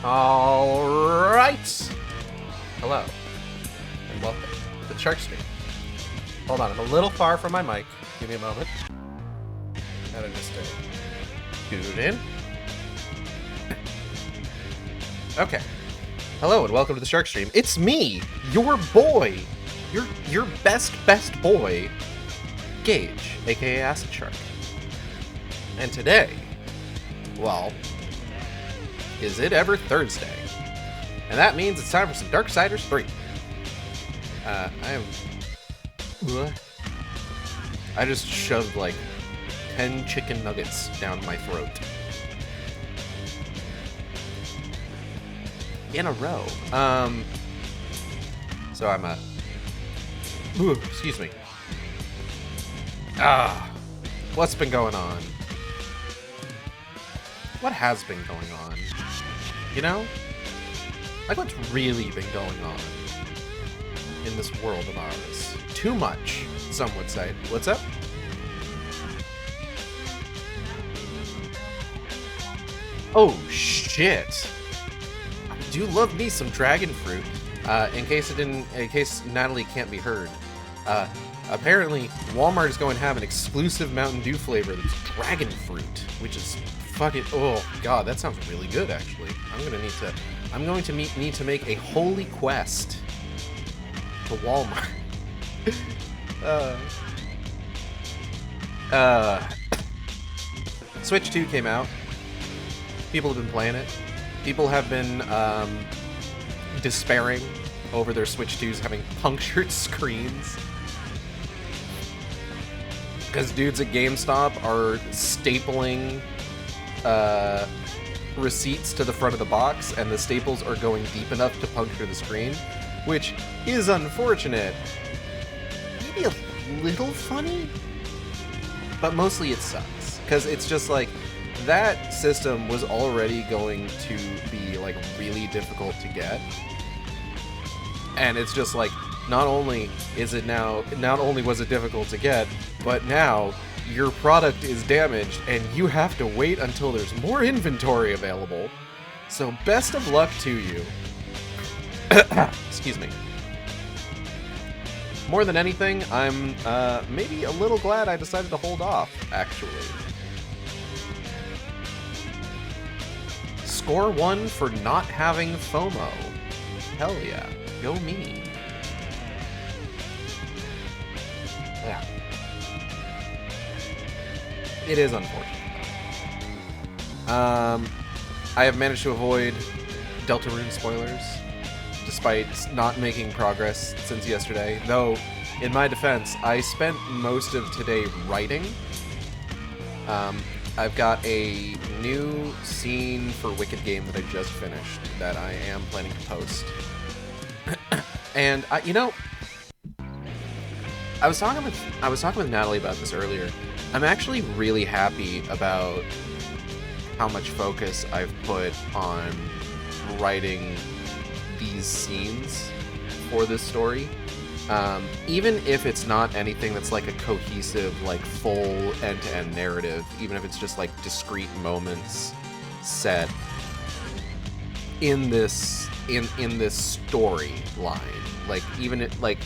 All right. Hello, and welcome to the Shark Stream. Hold on, I'm a little far from my mic. Give me a moment. Gotta just scoot it in. Okay. Hello, and welcome to the Shark Stream. It's me, your boy, your best boy, Gage, aka Acid Shark. And today, well, is it ever Thursday? And that means it's time for some Darksiders 3. I just shoved like 10 chicken nuggets down my throat. In a row. So I'm excuse me. What's been going on? What has been going on? You know? Like, what's really been going on in this world of ours? Too much, some would say. What's up? Oh, shit. I do love me some dragon fruit. In case Natalie can't be heard. Apparently, Walmart is going to have an exclusive Mountain Dew flavor that's dragon fruit, which is fucking, oh god, that sounds really good, actually. I'm going to need to make a holy quest to Walmart. Switch 2 came out. People have been playing it. People have been despairing over their Switch 2s having punctured screens. Because dudes at GameStop are stapling receipts to the front of the box, and the staples are going deep enough to puncture the screen, which is unfortunate. Maybe a little funny, but mostly it sucks. Because it's just like, that system was already going to be like really difficult to get. And it's just like, not only was it difficult to get, but now your product is damaged and you have to wait until there's more inventory available. So best of luck to you. Excuse me. More than anything, I'm maybe a little glad I decided to hold off, actually. Score 1 for not having FOMO. Hell yeah. Go me. Yeah. It is unfortunate. I have managed to avoid Deltarune spoilers, despite not making progress since yesterday. Though, in my defense, I spent most of today writing. I've got a new scene for Wicked Game that I just finished that I am planning to post. And you know, I was talking with Natalie about this earlier. I'm actually really happy about how much focus I've put on writing these scenes for this story. Even if it's not anything that's like a cohesive, like full end-to-end narrative, even if it's just like discrete moments set in this storyline. Like, even it, like,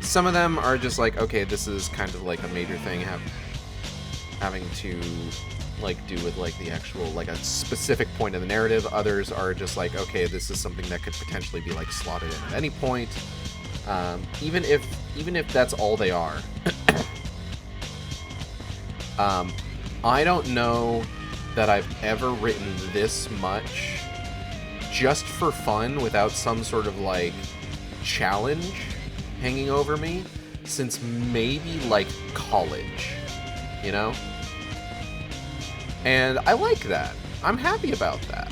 some of them are just like, okay, this is kind of like a major thing having to like do with like the actual, like, a specific point of the narrative. Others are just like, okay, this is something that could potentially be like slotted in at any point. Even if that's all they are. I don't know that I've ever written this much just for fun without some sort of like challenge hanging over me since maybe like college, you know? And I like that. I'm happy about that.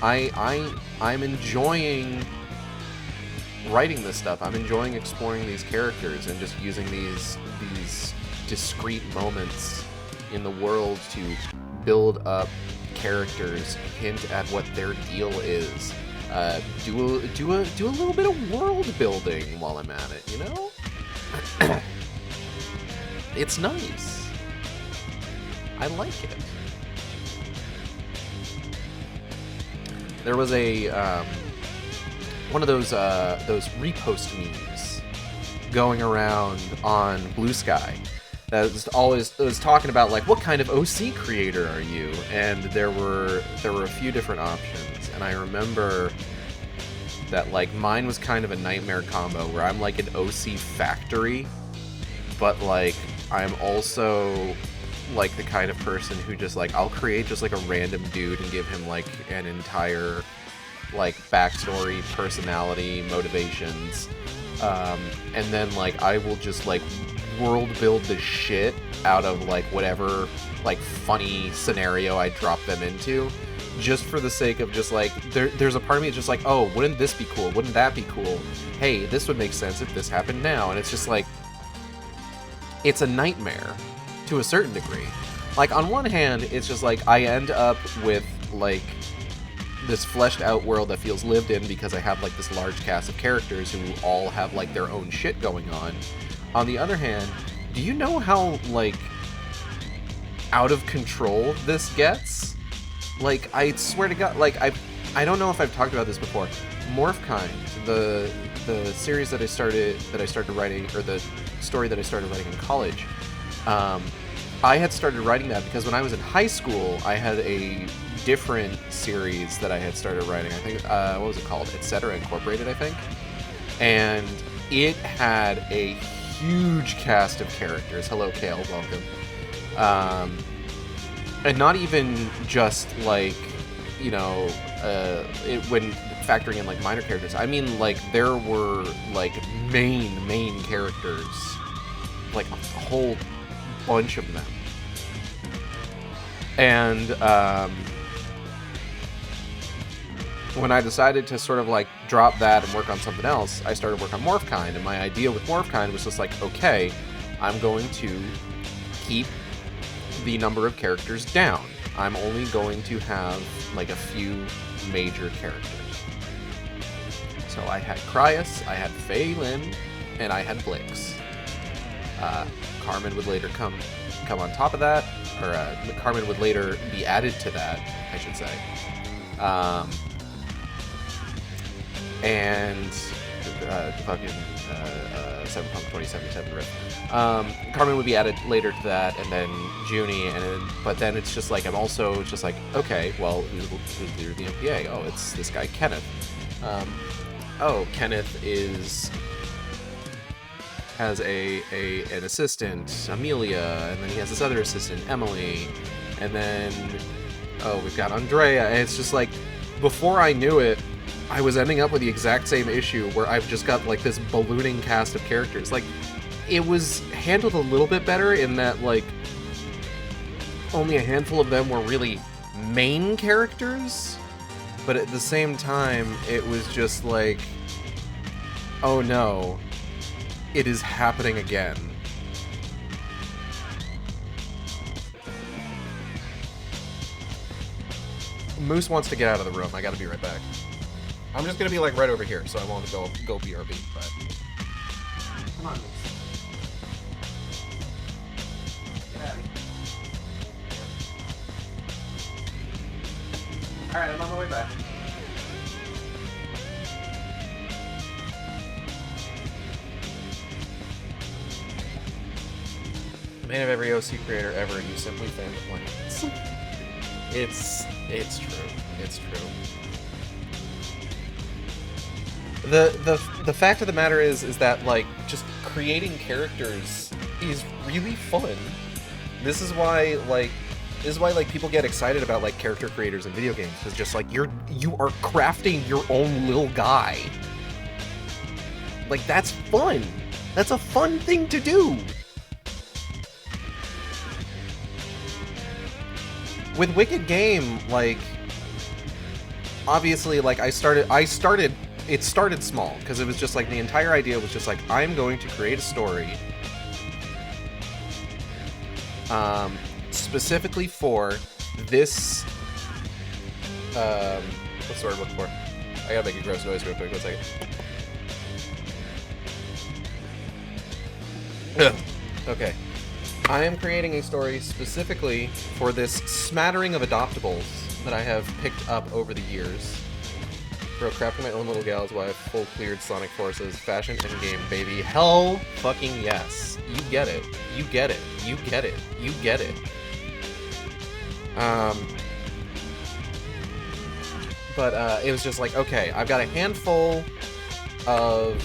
I'm enjoying writing this stuff. I'm enjoying exploring these characters and just using these discrete moments in the world to build up characters, hint at what their deal is, do a little bit of world building while I'm at it, you know? It's nice. I like it. there was a one of those repost memes going around on Blue Sky that was talking about like, what kind of OC creator are you? And there were a few different options, and I remember that like mine was kind of a nightmare combo where I'm like an OC factory, but like I'm also like the kind of person who just like, I'll create just like a random dude and give him like an entire like backstory, personality, motivations, and then like I will just like world build the shit out of like whatever like funny scenario I drop them into, just for the sake of just like, there's a part of me that's just like, oh, wouldn't this be cool? Wouldn't that be cool? Hey, this would make sense if this happened now. And it's just like, it's a nightmare to a certain degree. Like, on one hand, it's just like I end up with like this fleshed out world that feels lived in because I have like this large cast of characters who all have like their own shit going on. On the other hand, do you know how like out of control this gets? Like, I swear to God, like I don't know if I've talked about this before. Morphkind, the series that I started writing, or the story that I started writing in college, I had started writing that because when I was in high school, I had a different series that I had started writing. I think, what was it called? Etc. Incorporated, I think. And it had a huge cast of characters. Hello, Kale, welcome. And not even just like, you know, when factoring in like minor characters. I mean, like, there were like main characters, like a whole bunch of them. And when I decided to sort of like drop that and work on something else, I started work on Morphkind, and my idea with Morphkind was just like, okay, I'm going to keep the number of characters down. I'm only going to have like a few major characters. So I had Cryus, I had Phelan, and I had Blix. Carmen would later come on top of that, or Carmen would later be added to that, I should say. And fucking Cyberpunk 2077 riff. Carmen would be added later to that, and then Junie, but then it's just like, I'm also just like, okay, well, who's the leader of the MPA? Oh, it's this guy Kenneth. Oh, Kenneth has an assistant, Amelia, and then he has this other assistant, Emily, and then, oh, we've got Andrea, and it's just like, before I knew it, I was ending up with the exact same issue where I've just got like this ballooning cast of characters. Like, it was handled a little bit better in that like only a handful of them were really main characters, but at the same time it was just like, oh no, it is happening again. Moose wants to get out of the room. I gotta be right back. I'm just gonna be like right over here, so I won't go BRB, but come on, Moose. Get out of here. Alright, I'm on my way back. The man of every OC creator ever, you simply fan the plants. It's true. It's true. The fact of the matter is that like just creating characters is really fun. This is why people get excited about like character creators in video games, because just like you are crafting your own little guy. Like, that's fun. That's a fun thing to do. With Wicked Game, like, obviously, like, it started small, because it was just, like, the entire idea was just, like, I'm going to create a story, specifically for this, what's the word I'm looking for? I gotta make a gross noise real quick, 1 second. Ugh. Okay. I am creating a story specifically for this smattering of adoptables that I have picked up over the years. Bro, crafting my own little gals while I have full cleared Sonic Forces. Fashion endgame, baby. Hell fucking yes. You get it. You get it. You get it. You get it. But it was just like, okay, I've got a handful of...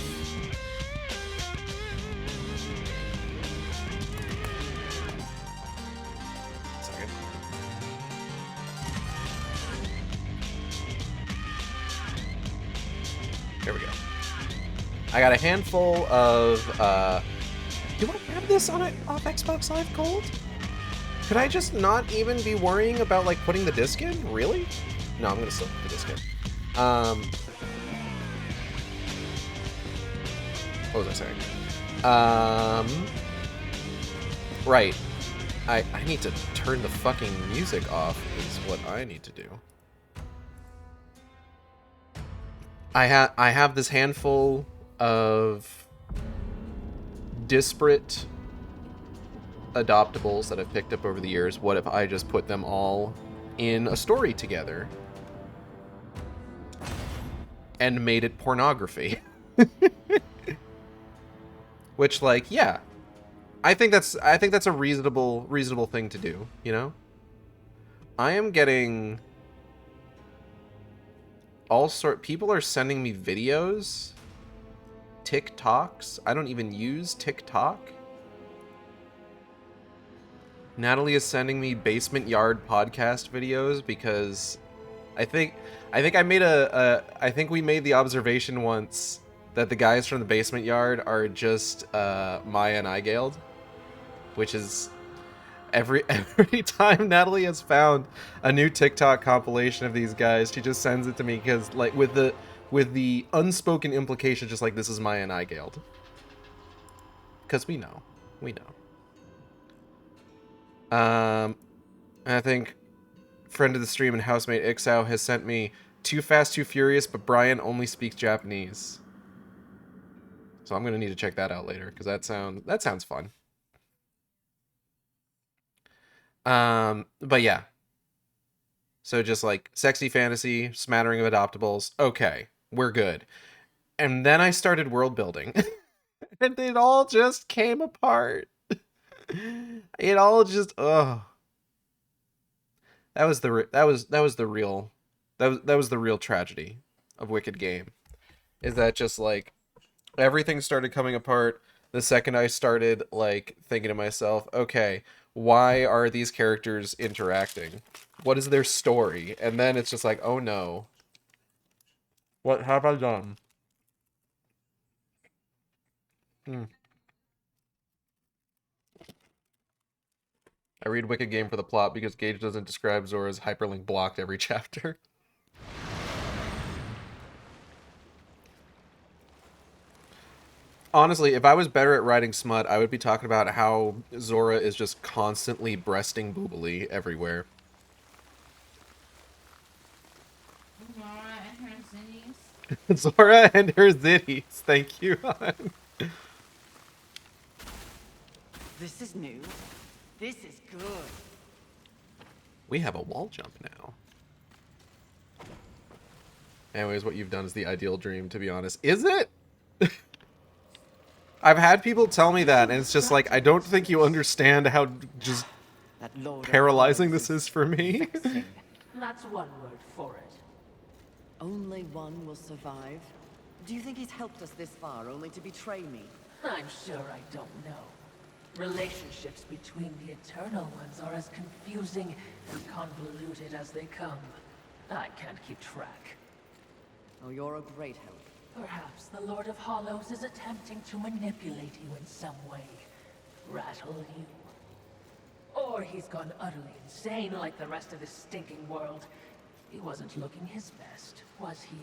Second. There we go. I got a handful of, do I have this on it off Xbox Live Gold? Could I just not even be worrying about, like, putting the disc in? Really? No, I'm gonna still put the disc in. What was I saying? Right. I need to turn the fucking music off is what I need to do. I have this handful of disparate adoptables that I've picked up over the years. What if I just put them all in a story together and made it pornography? Which, like, yeah, I think that's a reasonable thing to do, you know? I am getting people are sending me videos, TikToks. I don't even use TikTok. Natalie is sending me Basement Yard podcast videos because I think we made the observation once that the guys from the Basement Yard are just Maya and Igald, which is every time Natalie has found a new TikTok compilation of these guys, she just sends it to me because, like, with the unspoken implication, just like, this is Maya and Igald, because we know. I think friend of the stream and housemate Ixao has sent me Too Fast, Too Furious, but Brian only speaks Japanese. So I'm gonna need to check that out later because that sounds fun. But yeah. So just like sexy fantasy, smattering of adoptables. Okay, we're good. And then I started world building, and it all just came apart. It all just that was the real tragedy of Wicked Game, is that just like everything started coming apart the second I started like thinking to myself, okay, why are these characters interacting? What is their story? And then it's just like, oh no, what have I done? I read Wicked Game for the plot because Gage doesn't describe Zora's hyperlink blocked every chapter. Honestly, if I was better at writing smut, I would be talking about how Zora is just constantly breasting boobily everywhere. Zora and her zitties. Thank you, hon. This is new. This is good. We have a wall jump now. Anyways, what you've done is the ideal dream, to be honest. Is it? I've had people tell me that, and it's just like, I don't think you understand how just paralyzing this is for me. That's one word for it. Only one will survive? Do you think he's helped us this far only to betray me? I'm sure I don't know. Relationships between the Eternal Ones are as confusing and convoluted as they come. I can't keep track. Oh, you're a great help. Perhaps the Lord of Hollows is attempting to manipulate you in some way. Rattle you. Or he's gone utterly insane like the rest of this stinking world. He wasn't looking his best, was he?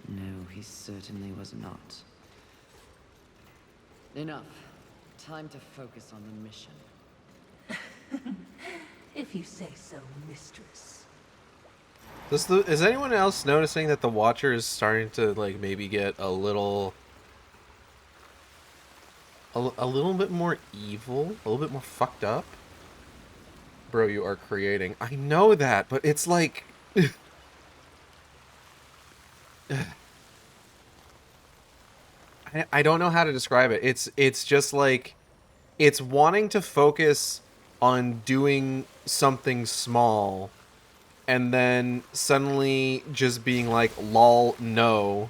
No, he certainly was not. Enough. Time to focus on the mission. If you say so, mistress. Is anyone else noticing that the Watcher is starting to, like, maybe get a little bit more evil? A little bit more fucked up? Bro, you are creating. I know that, but it's like... I don't know how to describe it. It's just like it's wanting to focus on doing something small and then suddenly just being like, lol, no.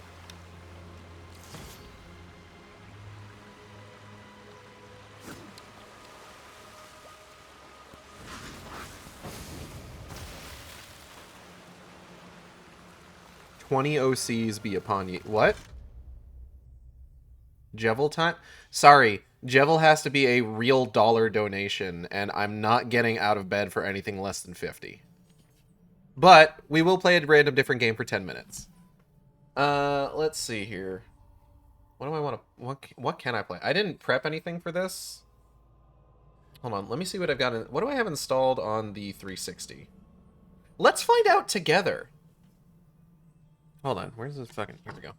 "20 OCs be upon you." What? Jevil time? Sorry, Jevil has to be a real dollar donation, and I'm not getting out of bed for anything less than 50. But we will play a random different game for 10 minutes. Let's see here. What do I want to... What can I play? I didn't prep anything for this. Hold on, let me see what I've got in... What do I have installed on the 360? Let's find out together. Hold on, where's this fucking... Here we go.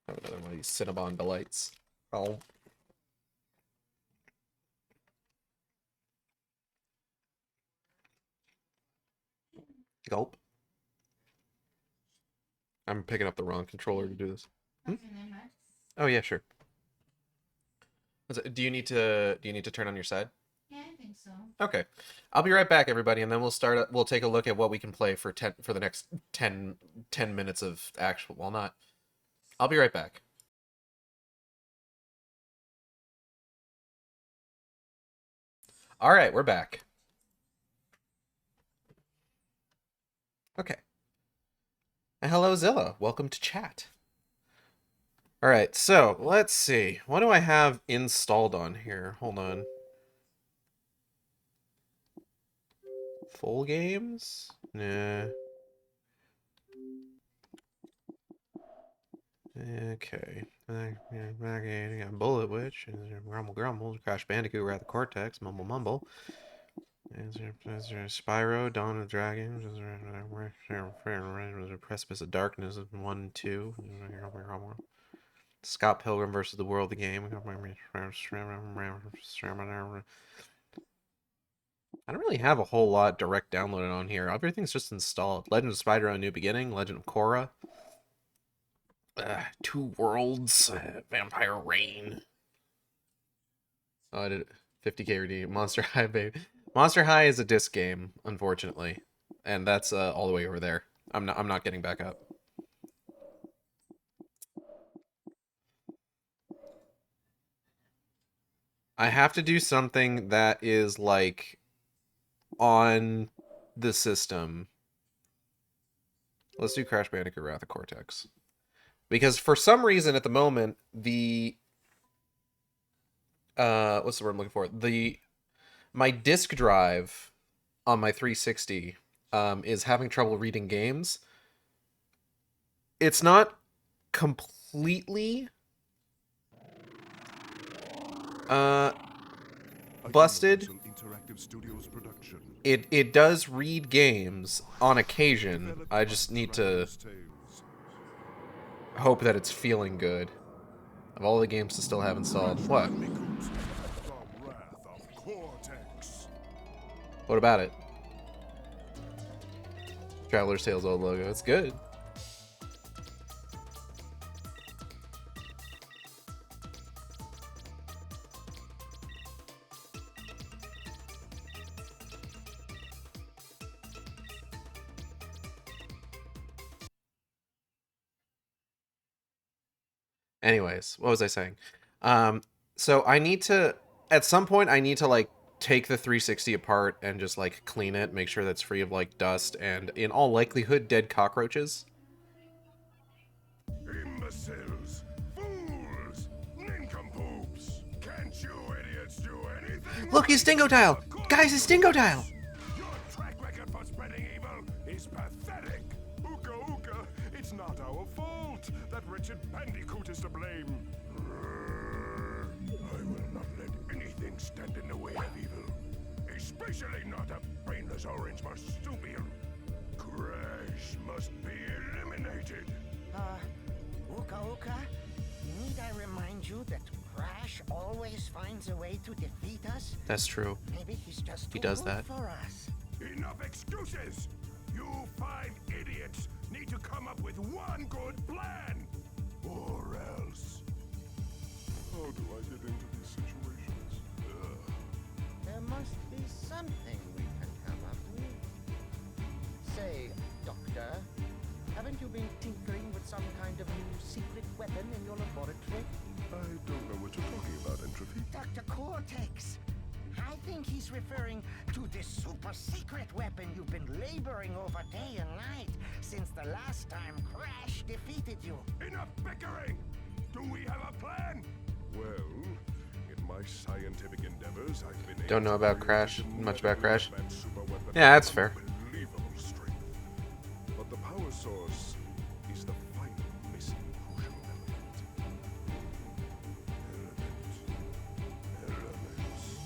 Have another one of these Cinnabon delights. Oh. Gulp. I'm picking up the wrong controller to do this. Hmm? Oh yeah, sure. Do you need to turn on your side? Yeah, I think so. Okay. I'll be right back, everybody, and then we'll take a look at what we can play for the next 10 minutes of actual, well, not. I'll be right back. All right, we're back. Okay. Hello, Zilla. Welcome to chat. All right, so let's see. What do I have installed on here? Hold on. Full games? Nah. Okay. Got Bullet Witch, Grumble Grumble, Crash Bandicoot, Wrath of Cortex, Mumble Mumble. Is there Spyro, Dawn of the Dragon, Precipice of Darkness, 1 and 2. Scott Pilgrim versus the World, the game. I don't really have a whole lot direct downloaded on here. Everything's just installed. Legend of Spyro: A New Beginning, Legend of Korra, Two Worlds, Vampire Rain. Oh, I did 50k redeem. Monster High, baby. Monster High is a disc game, unfortunately, and that's all the way over there. I'm not getting back up. I have to do something that is like on the system. Let's do Crash Bandicoot Wrath of Cortex. Because for some reason at the moment, the what's the word I'm looking for? My disk drive on my 360 is having trouble reading games. It's not completely busted. It does read games on occasion. I just need to hope that it's feeling good. Of all the games to still have installed. What? What about it? Traveler's Tales old logo. It's good. Anyways, what was I saying? So I need to, at some point, I need to like take the 360 apart and just like clean it, make sure that's free of like dust and, in all likelihood, dead cockroaches. Imbeciles, fools, nincompoops! Can't you idiots do anything? Look, his Dingo Dial! Guys, his Dingo Dial! Your track record for spreading evil is pathetic. Ooka ooka, it's not our fault that Richard Bandicoot is to blame. I will not let anything stand in the way of evil, especially not a brainless orange marsupial. Crash must be eliminated. Uka Uka, need I remind you that Crash always finds a way to defeat us? That's true. Maybe he's just He too does good that. for us. Enough excuses! You fine idiots need to come up with one good plan! Or else... How do I get into these situations? There must be something we can come up with. Say, Doctor, haven't you been tinkering with some kind of new secret weapon in your laboratory? I don't know what you're talking about, Entropy. Dr. Cortex, I think he's referring to this super secret weapon you've been laboring over day and night since the last time Crash defeated you. Enough bickering! Do we have a plan? Well, in my scientific endeavors, I've been Don't know able to about create Crash, a much about Crash. advanced super weapon Yeah, that's of fair. unbelievable strength. But the power source is the final missing crucial elements.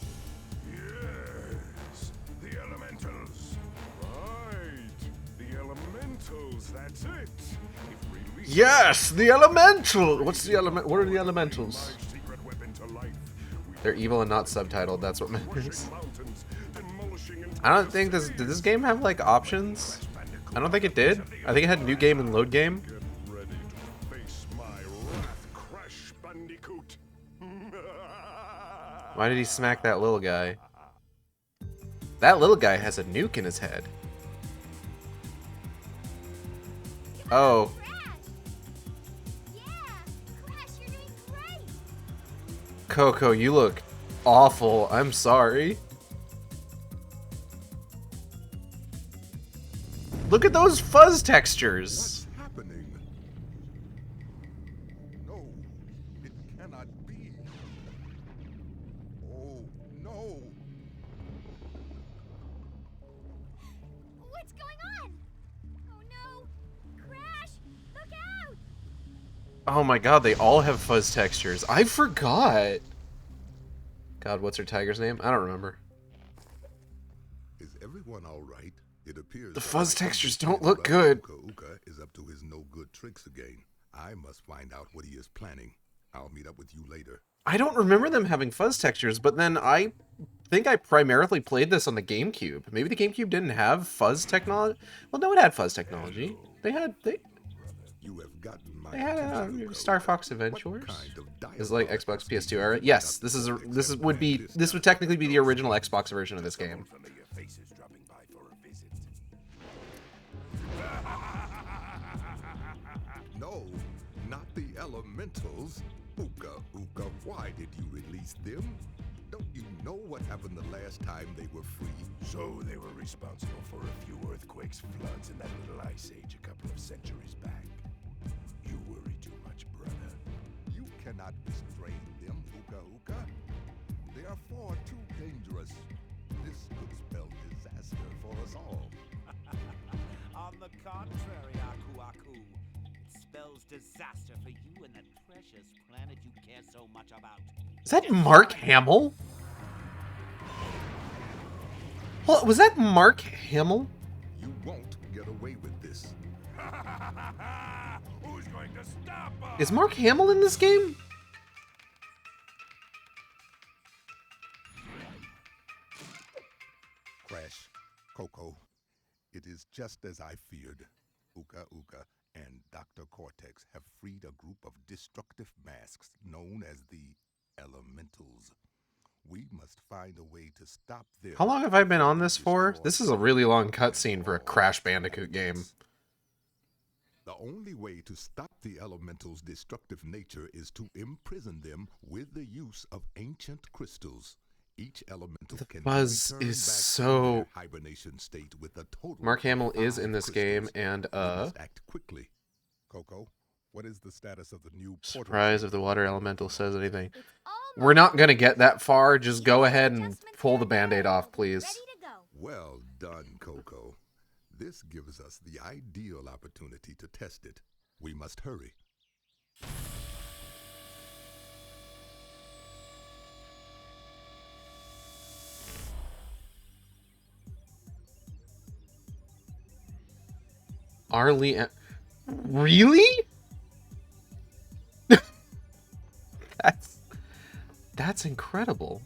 Yes, the elementals. Right, the elementals. That's it. If we reach Yes, the elemental. What's the element? What are the elementals? my secret weapon to life, we They're evil and not subtitled. That's what matters. crushing mountains, demolishing I don't think this. Did this game have like options? I don't think it did. I think it had new game and load game. Get ready to face my wrath, Crash Bandicoot. Why did he smack that little guy? That little guy has a nuke in his head. Oh. Coco, you look awful. I'm sorry. Look at those fuzz textures. What's happening? No, it cannot be. Oh, no. What's going on? Oh no! Crash! Look out! Oh my god, they all have fuzz textures. I forgot. God, what's her tiger's name? I don't remember. Is everyone all right? It appears The that fuzz my textures uncle don't look Uka good. Uka is up to his no-good tricks again. I must find out what he is planning. I'll meet up with you later. I don't remember them having fuzz textures, but then I think I primarily played this on the GameCube. Maybe the GameCube didn't have fuzz technology. Well, no, it had fuzz technology. They You have gotten my They had attention, Uka Star Uka. Fox What Adventures. kind of It's like dialogue Xbox must be PS2 used era. to Yes, conduct this would technically be the original Xbox version of this game. Familiar faces dropping by for a visit. No, not the elementals. Uka, Uka, why did you release them? Don't you know what happened the last time they were free? So they were responsible for a few earthquakes, floods, and that little ice age a couple of centuries back. You worry too much, brother. You cannot restrain them, Uka Uka. They are far too dangerous. This could spell disaster for us all. On the contrary, Aku Aku, it spells disaster for you and that precious planet you care so much about. Is that Mark Hamill? Well, was that Mark Hamill? You won't get away with this. Who's going to stop us? Is Mark Hamill in this game? Crash, Coco, it is just as I feared. Uka Uka and Dr. Cortex have freed a group of destructive masks known as the Elementals. We must find a way to stop them. How long have I been on this for? This is a really long cutscene for a Crash Bandicoot game. The only way to stop the Elementals' destructive nature is to imprison them with the use of ancient crystals. Each elemental The can buzz return is back to so- their hibernation state with a total Mark Hamill of is 5 in this crystals. game, and We must act quickly. Coco, what is the status of the new portal? surprise if the water elemental says anything. It's all We're not gonna get that far. Just go ahead and pull the band-aid off, please. ready to go. Well done, Coco. This gives us the ideal opportunity to test it. We must hurry. Arlie, really? That's incredible.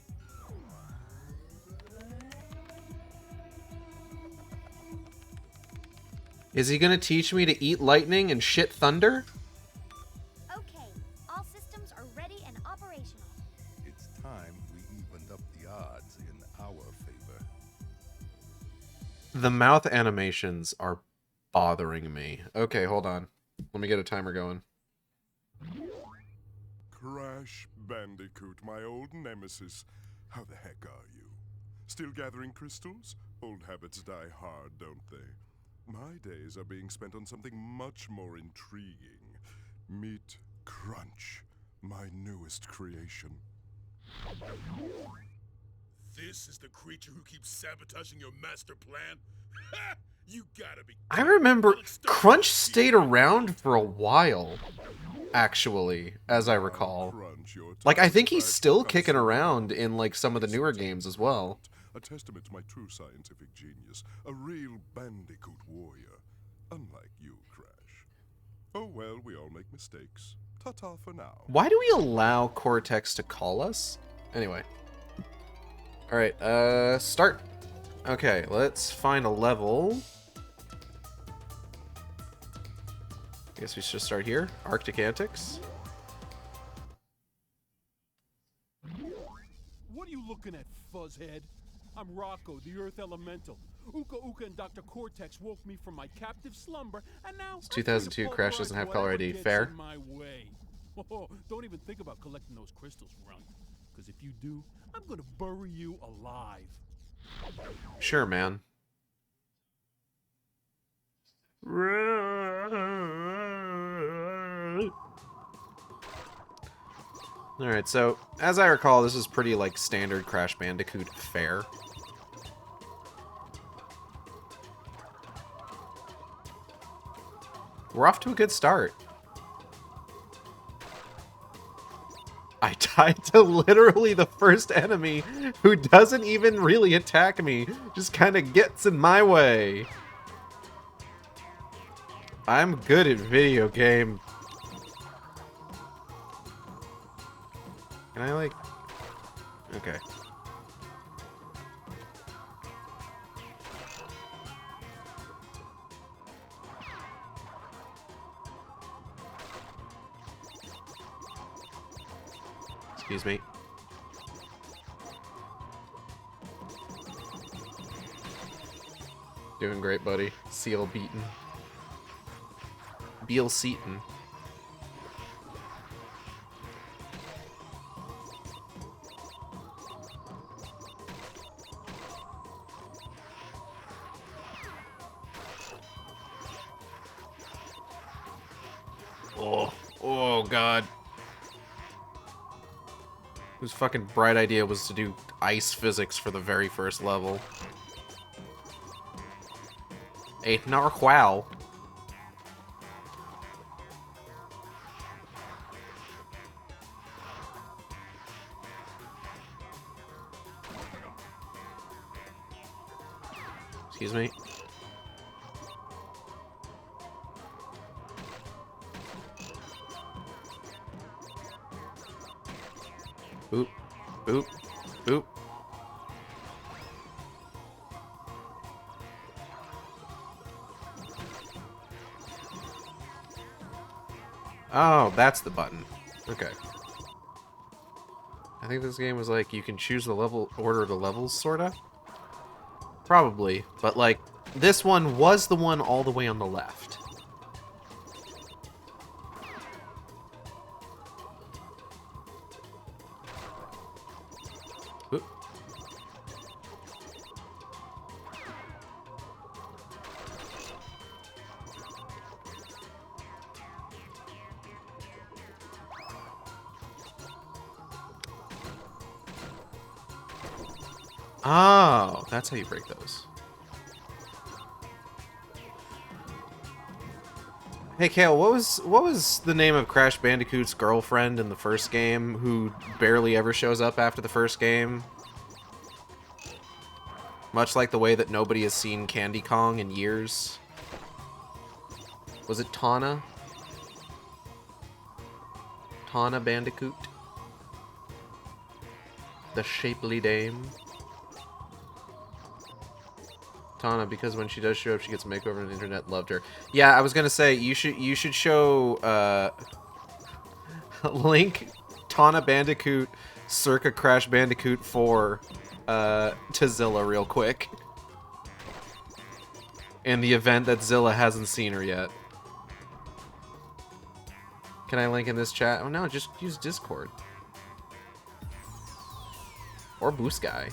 Is he gonna teach me to eat lightning and shit thunder? Okay, all systems are ready and operational. It's time we evened up the odds in our favor. The mouth animations are bothering me. Okay, hold on. Let me get a timer going. Crash Bandicoot, my old nemesis. How the heck are you? Still gathering crystals? Old habits die hard, don't they? My days are being spent on something much more intriguing. Meet Crunch, my newest creation. This is the creature who keeps sabotaging your master plan? Ha! You gotta be. I remember Crunch stayed around for a while, actually, as I recall. Like, I think he's still kicking around in, like, some of the newer games as well. A testament to my true scientific genius. A real Bandicoot warrior. Unlike you, Crash. Oh well, we all make mistakes. Ta-ta for now. Why do we allow Cortex to call us? Anyway. Alright, start. Okay, let's find a level. I guess we should start here. Arctic Antics. What are you looking at, fuzzhead? I'm Rocco, the Earth Elemental. Uka Uka and Dr. Cortex woke me from my captive slumber, and now It's 2002. Crash doesn't have caller ID. Fair. My way. Oh, don't even think about collecting those crystals, Runt. Because if you do, I'm gonna bury you alive. Sure, man. Alright, so, as I recall, this is pretty, like, standard Crash Bandicoot fare. We're off to a good start. I died to literally the first enemy who doesn't even really attack me, just kind of gets in my way. I'm good at video game. Can I, like... Okay. Excuse me. Doing great, buddy. Seal beaten. Beal Seaton. Oh god. Whose fucking bright idea was to do ice physics for the very first level? A narwhal. Excuse me. Boop, boop, boop. Oh, that's the button. Okay. I think this game was like, you can choose the level order of the levels, sorta? Probably, but like, this one was the one all the way on the left. Oop. Oh, that's how you break those. Hey Kale, what was the name of Crash Bandicoot's girlfriend in the first game who barely ever shows up after the first game? Much like the way that nobody has seen Candy Kong in years. Was it Tawna? Tawna Bandicoot? The shapely dame. Tana, because when she does show up, she gets a makeover and the internet loved her. Yeah, I was gonna say you should show link Tana Bandicoot circa Crash Bandicoot 4 to Zilla real quick. In the event that Zilla hasn't seen her yet. Can I link in this chat? Oh no, just use Discord. Or Blue Sky.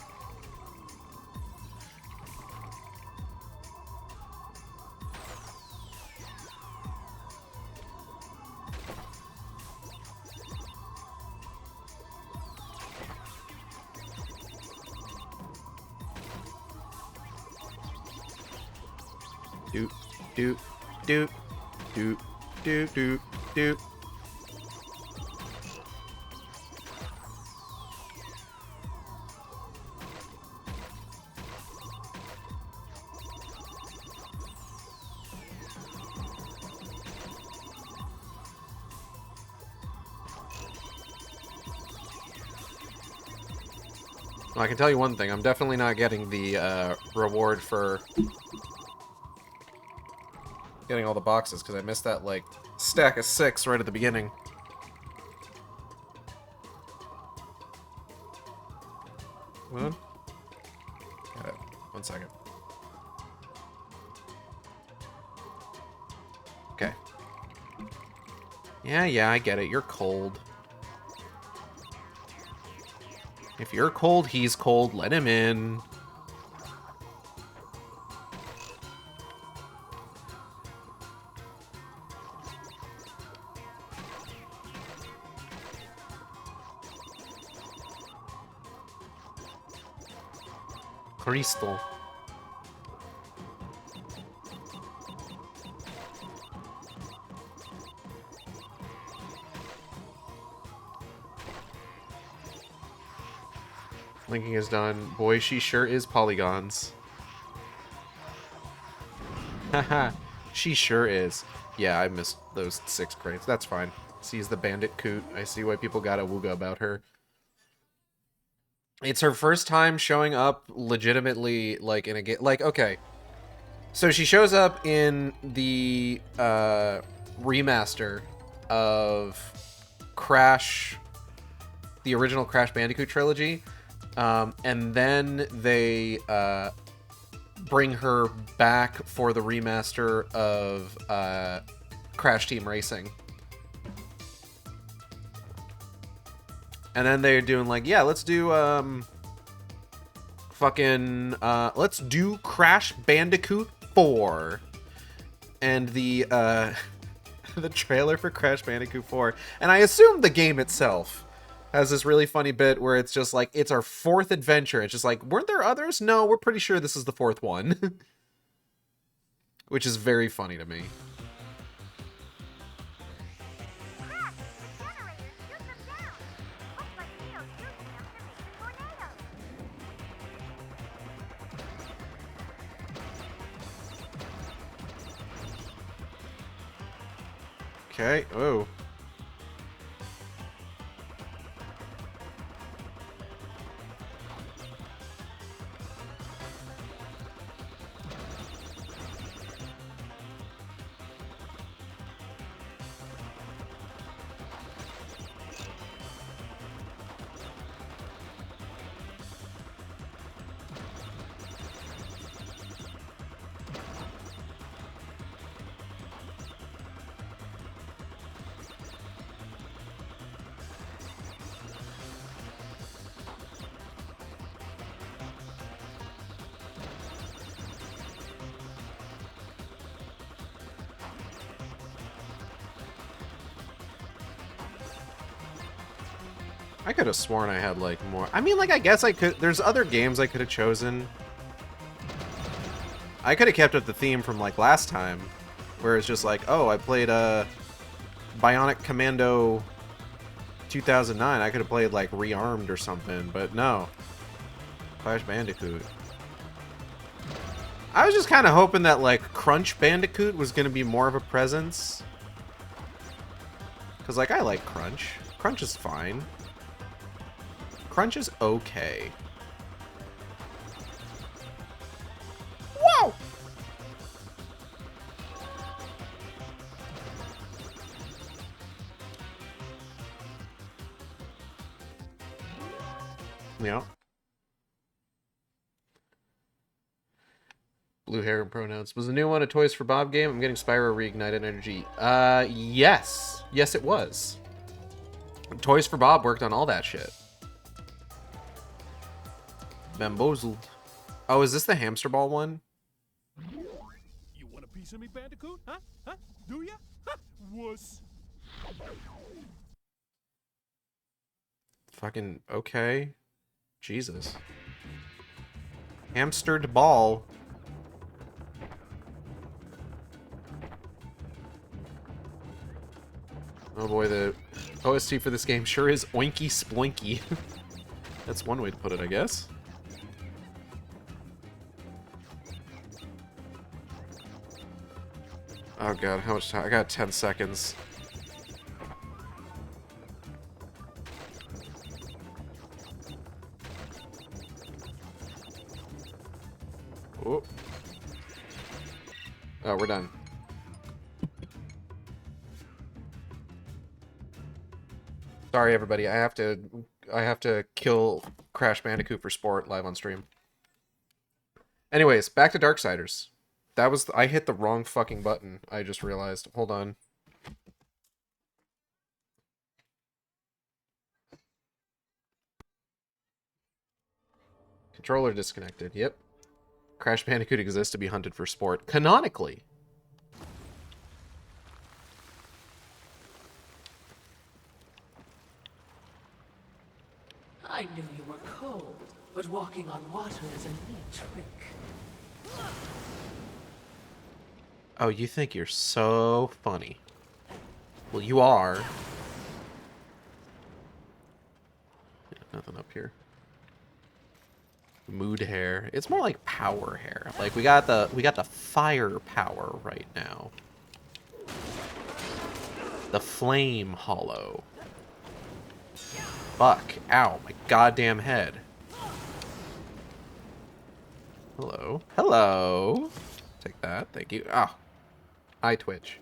Doot, doot, doot, doot, doot, doot, doot. Well, I can tell you one thing, I'm definitely not getting the reward for getting all the boxes, because I missed that, like, stack of 6 right at the beginning. Hold on. Got it. 1 second. Okay. Yeah, I get it. You're cold. If you're cold, he's cold. Let him in. Crystal. Linking is done. Boy, she sure is polygons. Haha, she sure is. Yeah, I missed those 6 crates. That's fine. Sees the bandit coot. I see why people got a wooga about her. It's her first time showing up legitimately, like, in a game. Like, okay. So she shows up in the remaster of Crash, the original Crash Bandicoot trilogy. And then they bring her back for the remaster of Crash Team Racing. And then they're doing like, yeah, let's do let's do Crash Bandicoot 4. And the the trailer for Crash Bandicoot 4, and I assume the game itself has this really funny bit where it's just like, it's our 4th adventure. It's just like, weren't there others? No, we're pretty sure this is the 4th one. Which is very funny to me. Okay, oh. I could have sworn I had, like, more. I mean, like, I guess I could. There's other games I could have chosen. I could have kept up the theme from, like, last time, where it's just like, oh, I played Bionic Commando 2009. I could have played, like, Rearmed or something, but no. Crash Bandicoot. I was just kind of hoping that, like, Crunch Bandicoot was going to be more of a presence. Because, like, I like Crunch. Crunch is fine. Crunch is okay. Whoa! Yeah. Blue hair and pronouns. Was the new one a Toys for Bob game? I'm getting Spyro Reignited Energy. Yes. Yes, it was. Toys for Bob worked on all that shit. Bamboozled. Oh, is this the hamster ball one? You want a piece of me, Bandicoot? Huh? Huh? Do ya? Huh? Wuss. Fucking okay. Jesus. Hamstered ball. Oh boy, the OST for this game sure is oinky sploinky. That's one way to put it, I guess. Oh god, how much time? I got 10 seconds. Oh. Oh, we're done. Sorry, everybody. I have to kill Crash Bandicoot for sport live on stream. Anyways, back to Darksiders. That was I hit the wrong fucking button. I just realized. Hold on. Controller disconnected. Yep. Crash Bandicoot exists to be hunted for sport. Canonically. I knew you were cold, but walking on water is a neat trick. Oh, you think you're so funny. Well, you are. Yeah, nothing up here. Mood hair. It's more like power hair. Like we got the fire power right now. The flame hollow. Fuck. Ow, my goddamn head. Hello. Hello. Take that. Thank you. Ah. Eye twitch.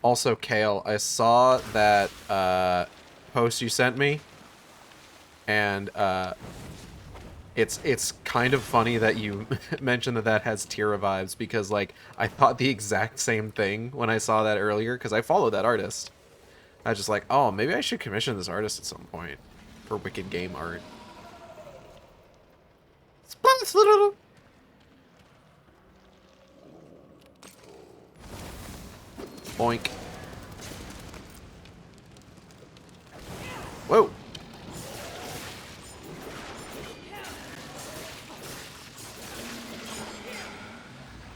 Also, Kale, I saw that post you sent me, and it's kind of funny that you mentioned that has Tira vibes, because like I thought the exact same thing when I saw that earlier, because I follow that artist. I was just like, oh, maybe I should commission this artist at some point for Wicked Game art. Boink. Whoa.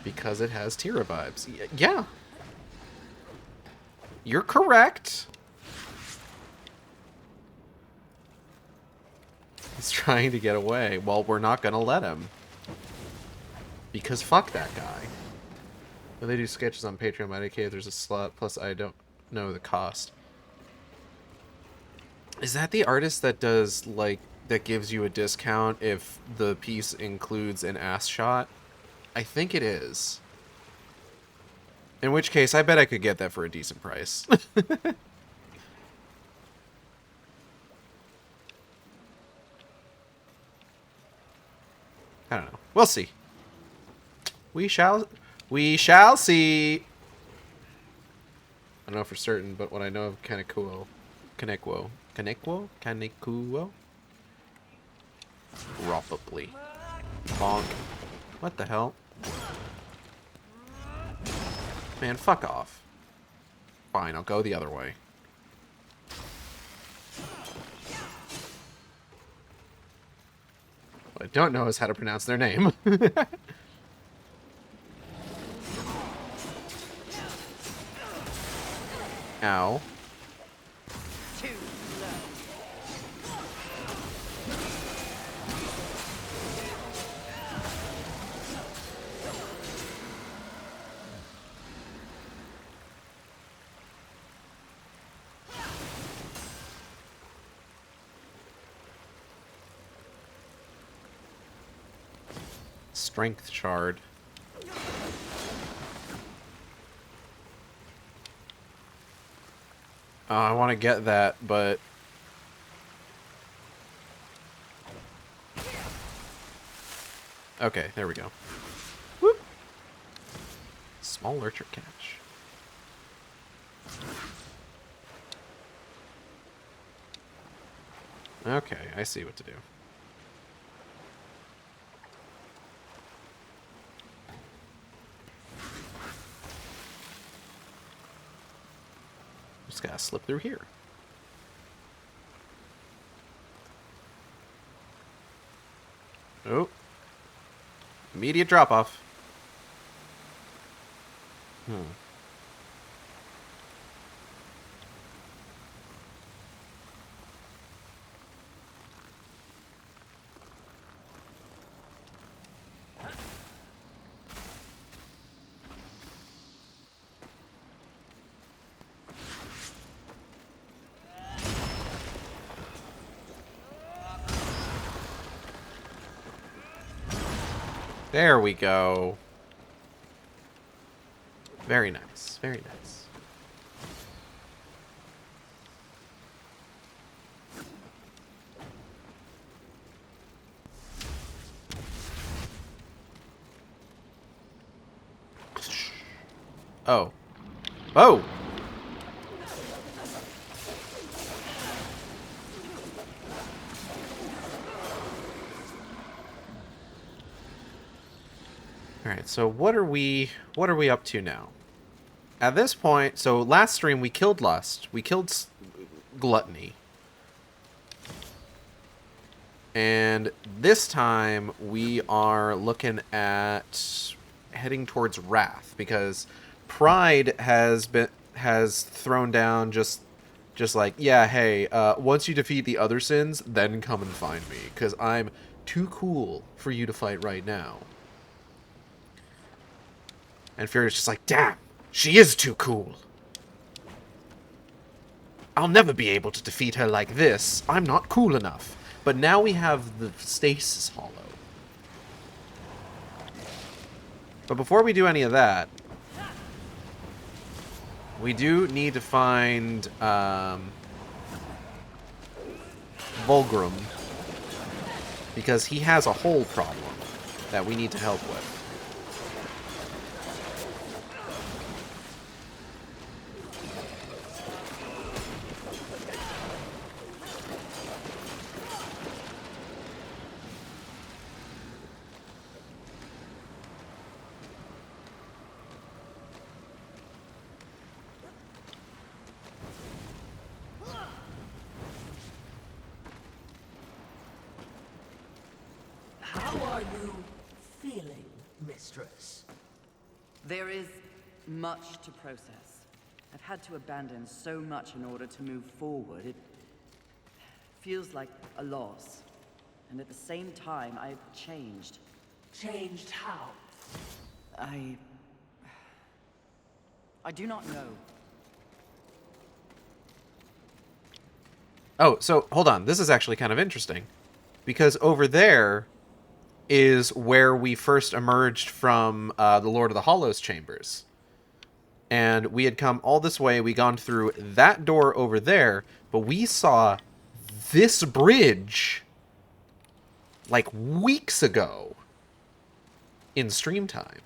Because it has Tira vibes. Yeah. You're correct. He's trying to get away. Well, we're not gonna let him. Because fuck that guy. When they do sketches on Patreon, by IDK, there's a slot, plus I don't know the cost. Is that the artist that does, like, that gives you a discount if the piece includes an ass shot? I think it is. In which case, I bet I could get that for a decent price. I don't know. We'll see. We shall see. I don't know for certain, but what I know of Kanekuo. Probably. Bonk. What the hell? Man, fuck off. Fine, I'll go the other way. What I don't know is how to pronounce their name. Ow. strength shard. Oh, I want to get that, but... Okay, there we go. Whoop! Small lurcher catch. Okay, I see what to do. Just gotta slip through here. Oh. Immediate drop-off. There we go. Very nice. Very nice. Oh. Oh! Alright, so what are we up to now? At this point, so last stream we killed Lust. We killed Gluttony. And this time we are looking at heading towards Wrath, because Pride has thrown down just like, yeah, hey, once you defeat the other sins, then come and find me, because I'm too cool for you to fight right now. And Fury's just like, damn, she is too cool. I'll never be able to defeat her like this. I'm not cool enough. But now we have the Stasis Hollow. But before we do any of that, we do need to find Vulgrim, because he has a hole problem that we need to help with. How are you feeling, mistress? There is much to process. I've had to abandon so much in order to move forward. It feels like a loss. And at the same time, I've changed. Changed how? I do not know. Oh, so hold on. This is actually kind of interesting, because over there is where we first emerged from the Lord of the Hollows chambers. And we had come all this way, we gone through that door over there, but we saw this bridge like weeks ago in stream time.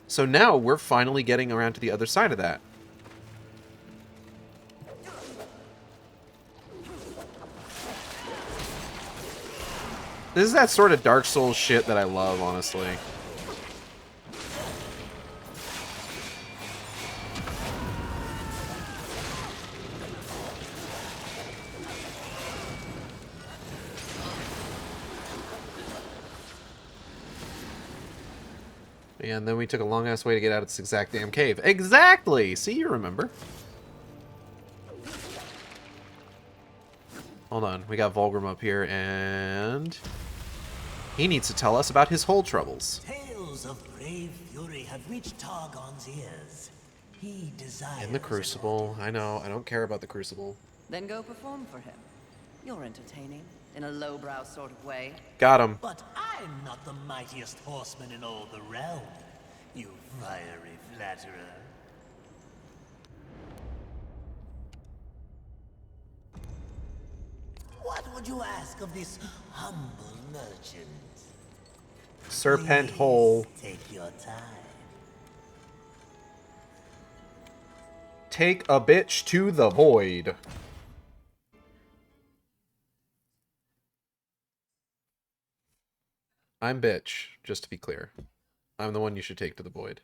So now we're finally getting around to the other side of that. This is that sort of Dark Souls shit that I love, honestly. And then we took a long-ass way to get out of this exact damn cave. Exactly! See, you remember. Hold on, we got Vulgrim up here, and he needs to tell us about his hole troubles. Tales of brave fury have reached Targon's ears. He desires... In the Crucible. I know, I don't care about the Crucible. Then go perform for him. You're entertaining, in a lowbrow sort of way. Got him. But I I'm not the mightiest horseman in all the realm, you fiery flatterer. What would you ask of this humble merchant? Serpent Please hole. take your time. Take a bitch to the void. I'm bitch, just to be clear. I'm the one you should take to the void.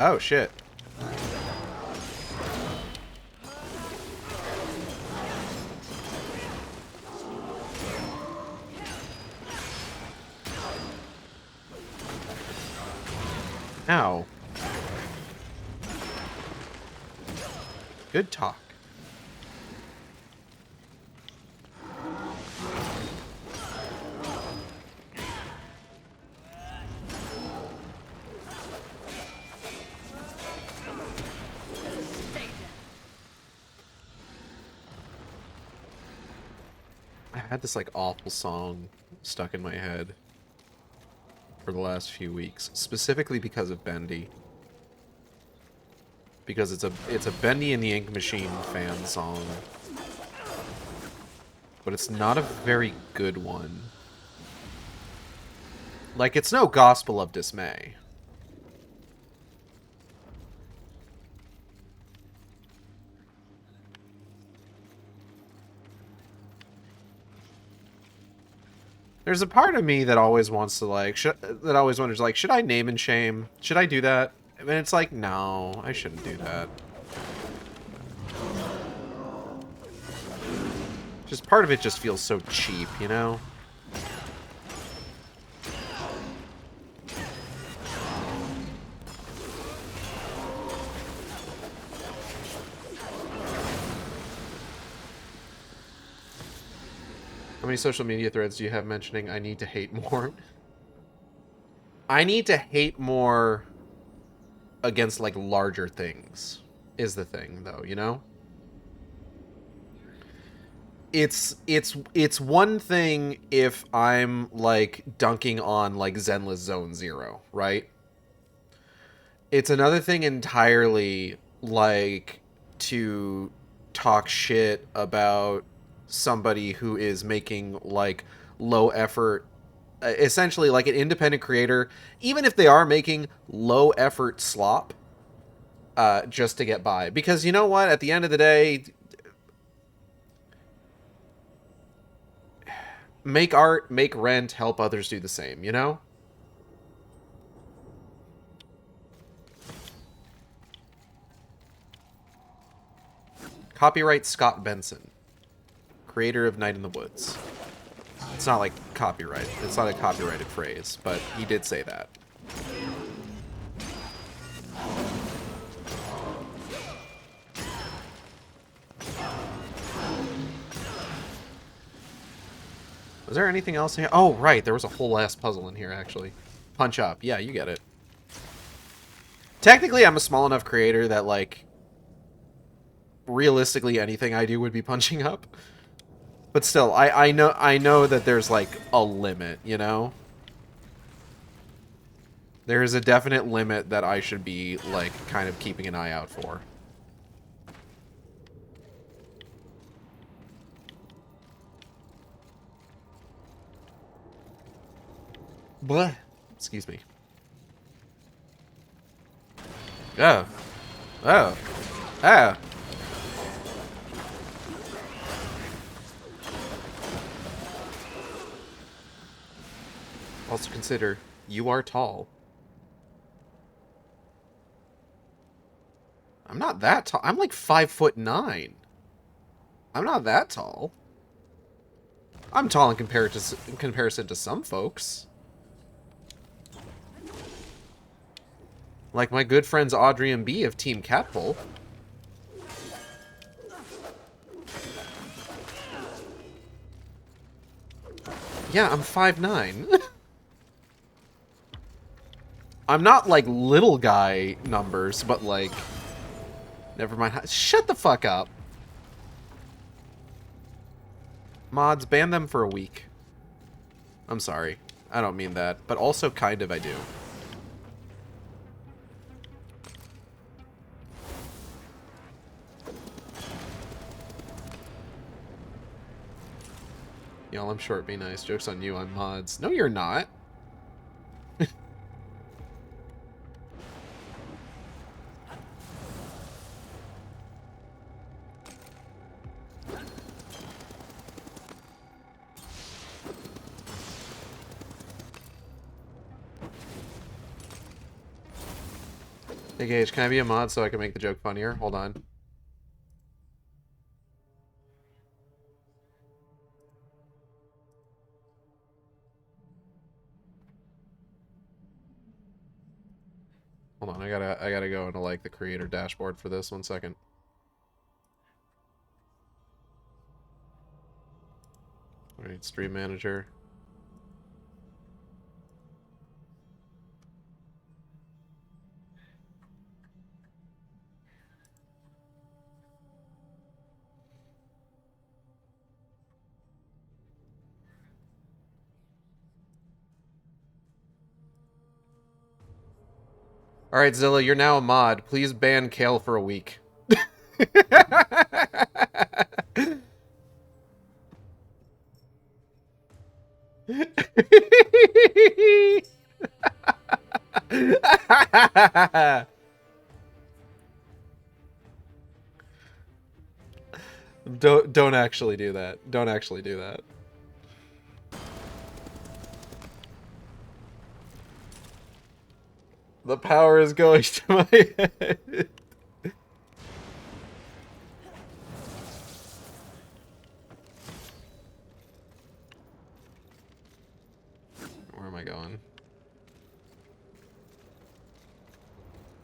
Oh shit. Ow. Good talk. I had this like awful song stuck in my head for the last few weeks, specifically because of Bendy. Because it's a Bendy and the Ink Machine fan song. But it's not a very good one. Like, it's no Gospel of Dismay. There's a part of me that always wants to, like, that always wonders, like, should I name and shame? Should I do that? And it's like, no, I shouldn't do that. Just part of it just feels so cheap, you know? How many social media threads do you have mentioning I need to hate more? I need to hate more against, like, larger things, is the thing, though, you know? It's one thing if I'm, like, dunking on, like, Zenless Zone Zero, right? It's another thing entirely, like, to talk shit about somebody who is making, like, low effort, essentially like an independent creator, even if they are making low effort slop, just to get by. Because you know what? At the end of the day, make art, make rent, help others do the same, you know? Copyright Scott Benson, creator of Night in the Woods. It's not like copyright. It's not a copyrighted phrase, but he did say that. Was there anything else here? Oh, right. There was a whole ass puzzle in here, actually. Punch up. Yeah, you get it. Technically, I'm a small enough creator that, like, realistically anything I do would be punching up. But still, I know that there's, like, a limit, you know? There is a definite limit that I should be, like, kind of keeping an eye out for. Blah. Excuse me. Oh. Oh. Oh. Also consider, you are tall. I'm not that tall. I'm like 5'9". I'm not that tall. I'm tall in comparison to some folks. Like my good friends Audrey and B of Team Catbull. Yeah, I'm 5'9". I'm not like little guy numbers, but like... Never mind. Shut the fuck up. Mods, ban them for a week. I'm sorry. I don't mean that, but also kind of I do. Y'all, I'm short, be nice. Joke's on you, I'm mods. No, you're not. Hey Gage, can I be a mod so I can make the joke funnier? Hold on. Hold on, I gotta go into like the creator dashboard for this. 1 second. Alright, stream manager. Alright, Zilla, you're now a mod. Please ban Kale for a week. Don't actually do that. Don't actually do that. The power is going to my head. Where am I going?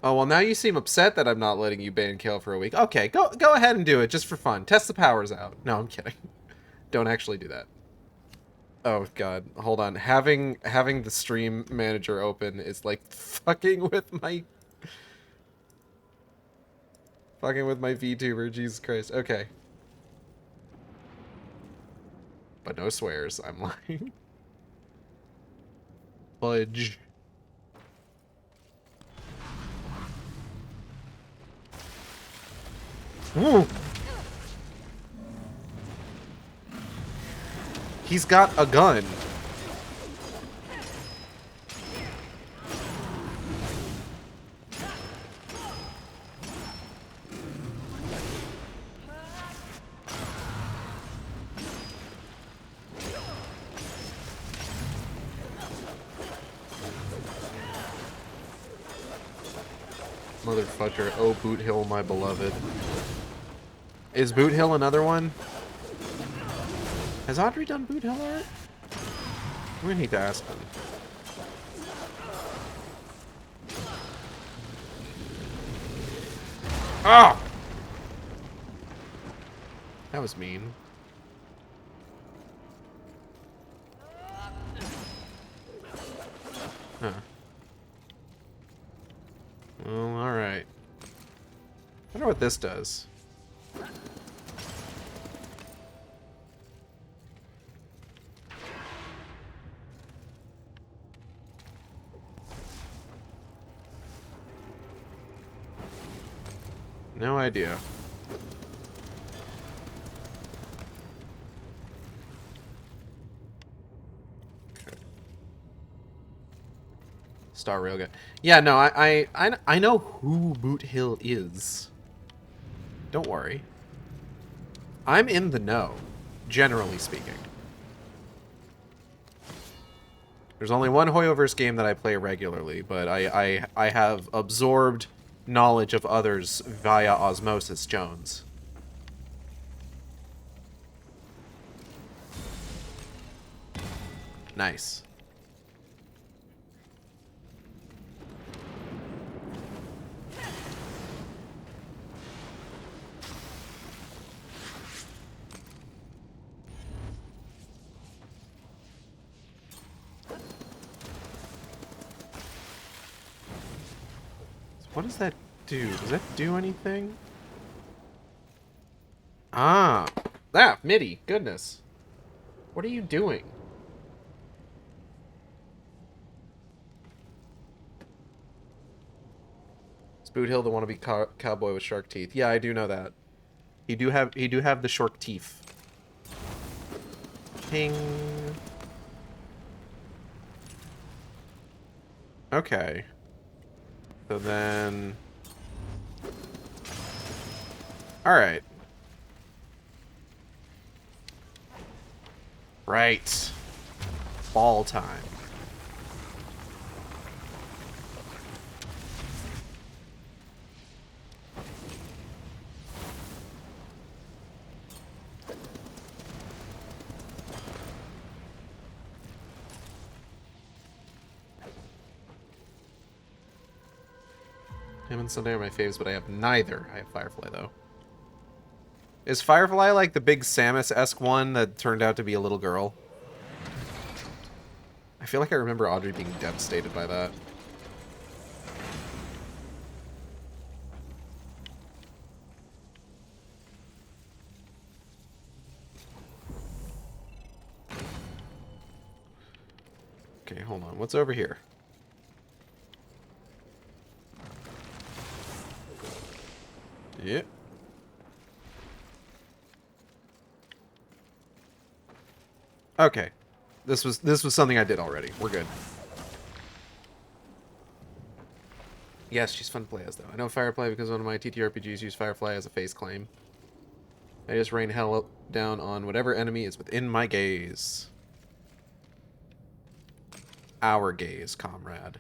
Oh, well, now you seem upset that I'm not letting you ban Kale for a week. Okay, go ahead and do it, just for fun. Test the powers out. No, I'm kidding. Don't actually do that. Oh, God. Hold on. Having the stream manager open is like fucking with my VTuber. Jesus Christ. Okay. But no swears. I'm lying. Fudge. Ooh. He's got a gun. Motherfucker. Oh, Boot Hill, my beloved. Is Boot Hill another one? Has Audrey done Boot Hill art? We need to ask them. Ah! That was mean. Huh. Well, alright. I wonder what this does. No idea. Okay. Star Railgun. Yeah, no, I know who Boot Hill is. Don't worry. I'm in the know, generally speaking. There's only one Hoyoverse game that I play regularly, but I have absorbed knowledge of others via osmosis, Jones. Nice. What does that do? Does that do anything? Ah! Ah! MIDI! Goodness. What are you doing? Is Boot Hill the wannabe cowboy with shark teeth? Yeah, I do know that. He do have the shark teeth. Ping. Okay. So then... Alright. Right. Ball time. Him and Sunday are my faves, but I have neither. I have Firefly, though. Is Firefly like the big Samus-esque one that turned out to be a little girl? I feel like I remember Audrey being devastated by that. Okay, hold on. What's over here? Yep. Okay. This was something I did already. We're good. Yes, she's fun to play as, though. I know Firefly because one of my TTRPGs used Firefly as a face claim. I just rain hell down on whatever enemy is within my gaze. Our gaze, comrade.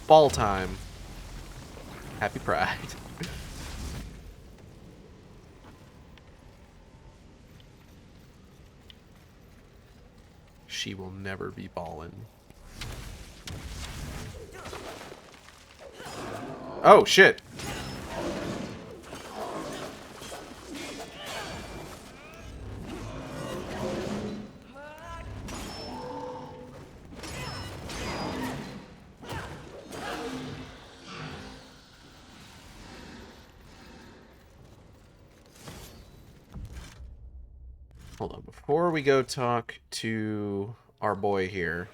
Ball time. Happy Pride. She will never be ballin'. Oh, shit. Hold on, before we go talk to our boy here.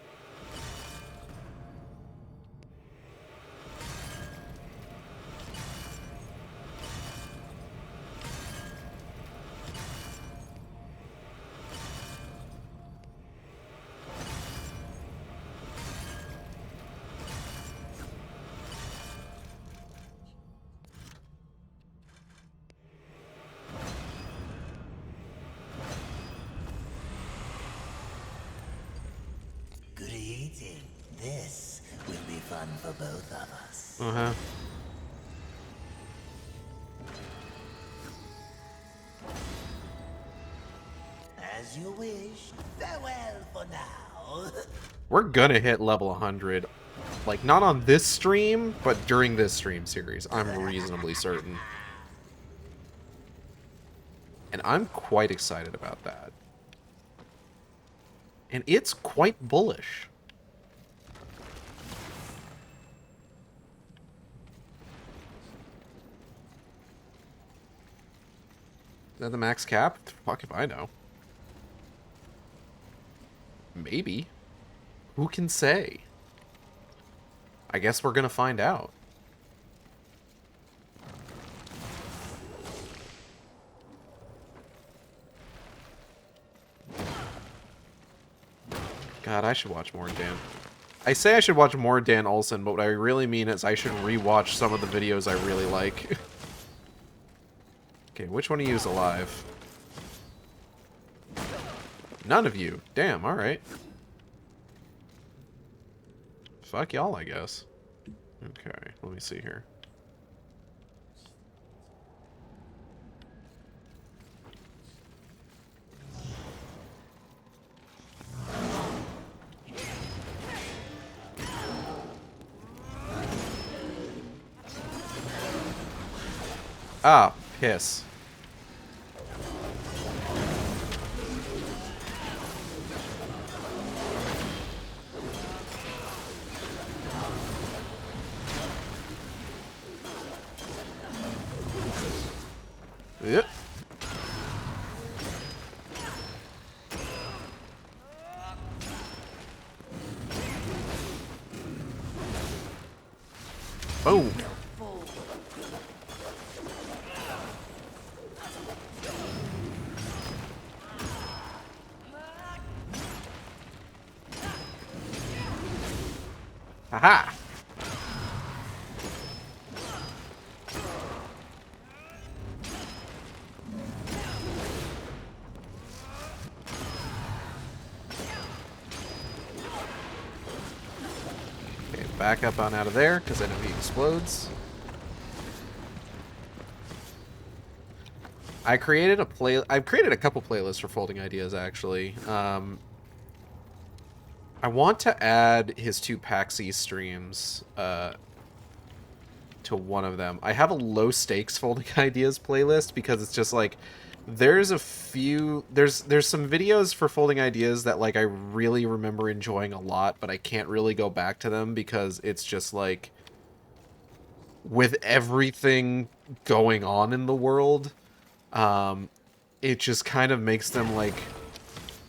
Greeting. This will be fun for both of us. Uh-huh. As you wish. Farewell for now. We're gonna hit level 100. Like, not on this stream, but during this stream series. I'm reasonably certain. And I'm quite excited about that. And it's quite bullish. Is that the max cap? Fuck if I know. Maybe. Who can say? I guess we're gonna find out. God, I should watch more Dan. I say I should watch more Dan Olsen, but what I really mean is I should rewatch some of the videos I really like. Okay, which one of you is alive? None of you. Damn, alright. Fuck y'all, I guess. Okay, let me see here. Ah, piss. Yep. Boom. Haha. Okay, back up on out of there, because I know he explodes. I've created a couple playlists for Folding Ideas, actually. I want to add his 2 Paxi streams to one of them. I have a low stakes Folding Ideas playlist because it's just like there's some videos for Folding Ideas that like I really remember enjoying a lot, but I can't really go back to them because it's just like with everything going on in the world, it just kind of makes them like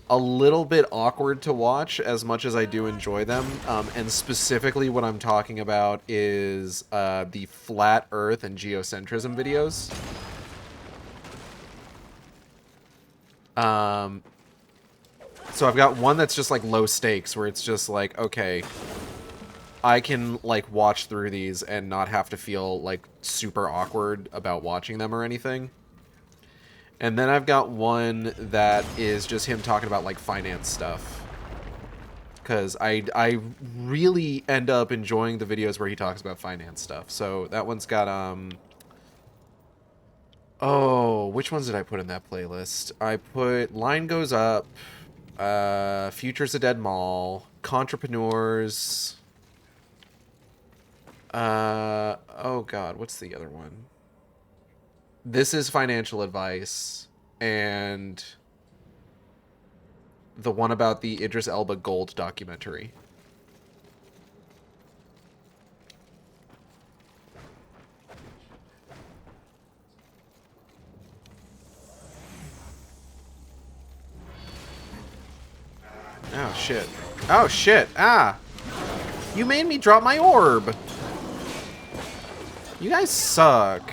a little bit awkward to watch as much as I do enjoy them. And specifically what I'm talking about is the flat earth and geocentrism videos. So I've got one that's just like low stakes where it's just like, okay, I can like watch through these and not have to feel like super awkward about watching them or anything. And then I've got one that is just him talking about, like, finance stuff. Because I really end up enjoying the videos where he talks about finance stuff. So that one's got, oh, which ones did I put in that playlist? I put Line Goes Up, Future's a Dead Mall, Contrapreneurs, oh god, what's the other one? This is Financial Advice, and the one about the Idris Elba Gold documentary. Oh, shit. Oh, shit. Ah! You made me drop my orb! You guys suck.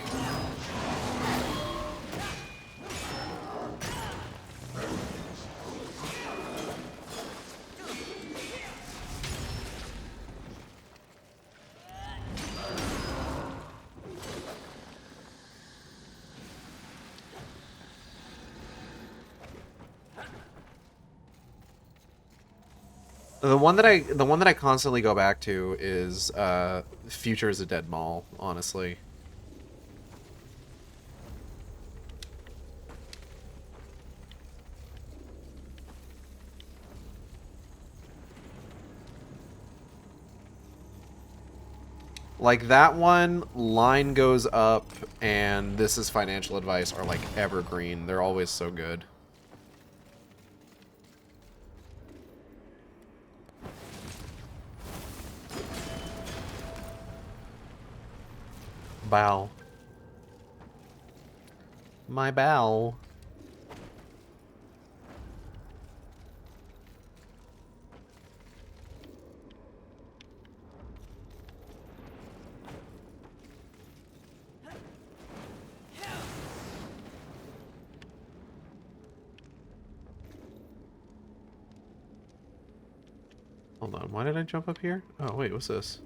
The one that I constantly go back to is Future is a Dead Mall, honestly. Like that one, Line Goes Up, and This is Financial Advice are like evergreen. They're always so good. Bow. My bow. Hold on, why did I jump up here? Oh, wait, what's this?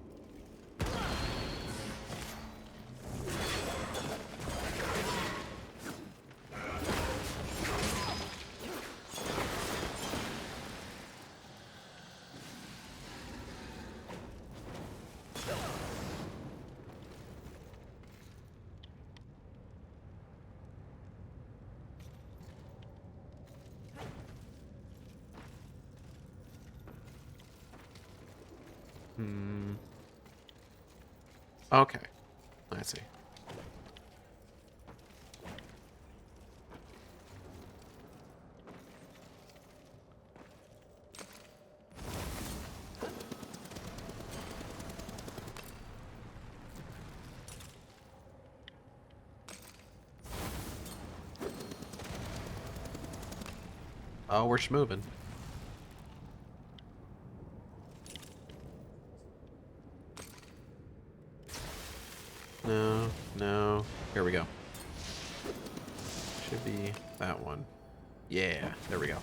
Okay. I see. Oh, we're schmoving. No, no. Here we go. Should be that one. Yeah, there we go.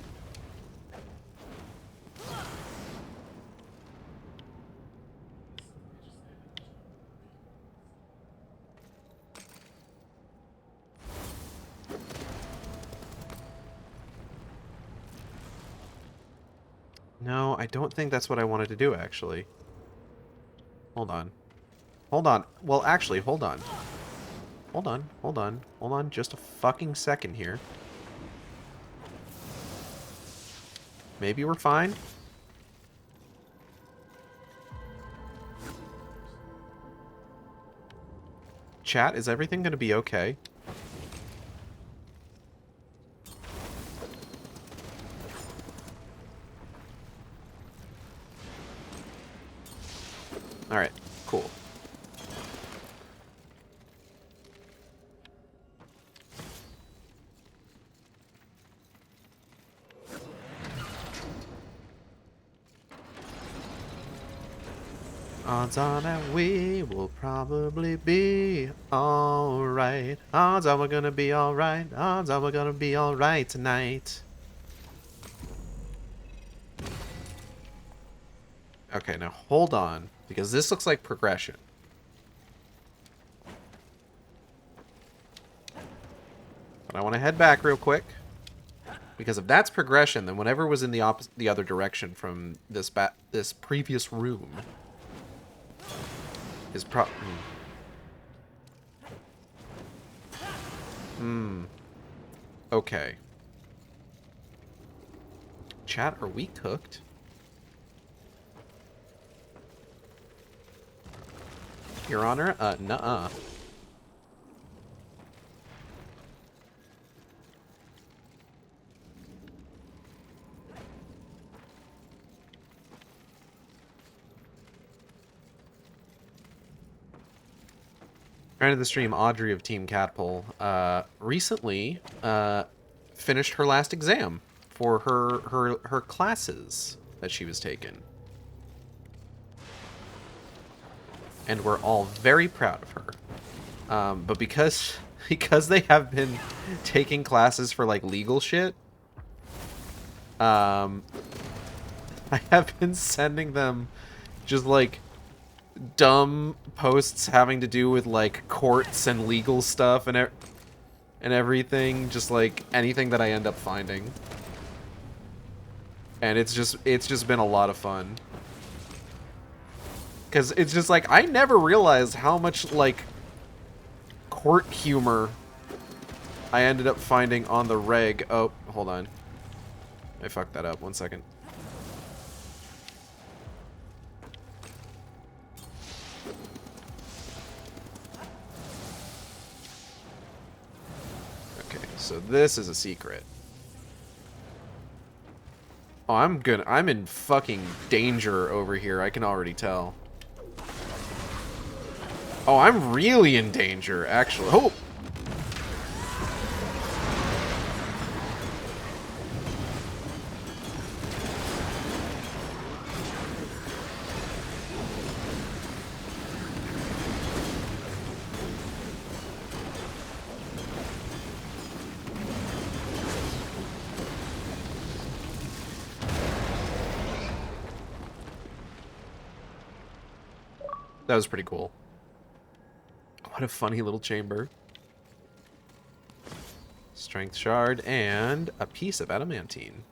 No, I don't think that's what I wanted to do, actually. Hold on. Hold on. Well, actually, hold on. Hold on, hold on, hold on just a fucking second here. Maybe we're fine. Chat, is everything gonna be okay? Alright, cool. Odds are that we will probably be alright. Odds are we're gonna be alright. Odds are we're gonna be alright tonight. Okay, now hold on, because this looks like progression. But I want to head back real quick. Because if that's progression, then whatever was in the other direction from this previous room is okay. Chat, are we cooked? Your Honor? Nuh-uh. Friend of the stream, Audrey of Team Catpole, recently finished her last exam for her classes that she was taking. And we're all very proud of her. But because they have been taking classes for, like, legal shit, I have been sending them just, like, dumb posts having to do with, like, courts and legal stuff and everything. Just, like, anything that I end up finding. And it's just been a lot of fun. Because it's just like, I never realized how much, like, court humor I ended up finding on the reg. Oh, hold on. I fucked that up. 1 second. Okay, so this is a secret. Oh, I'm in fucking danger over here. I can already tell. Oh, I'm really in danger, actually. Oh! That was pretty cool. What a funny little chamber. Strength shard and a piece of adamantine.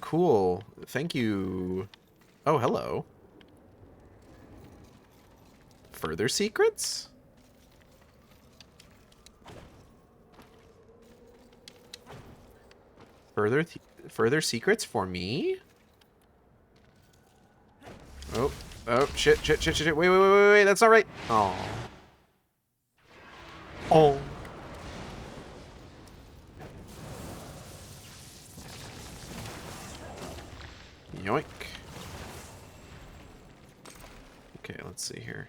Cool. Thank you. Oh, hello. Further secrets? Further secrets for me? Oh. Oh, shit. Wait, that's not right. Oh. Oh. Yoink. Okay, let's see here.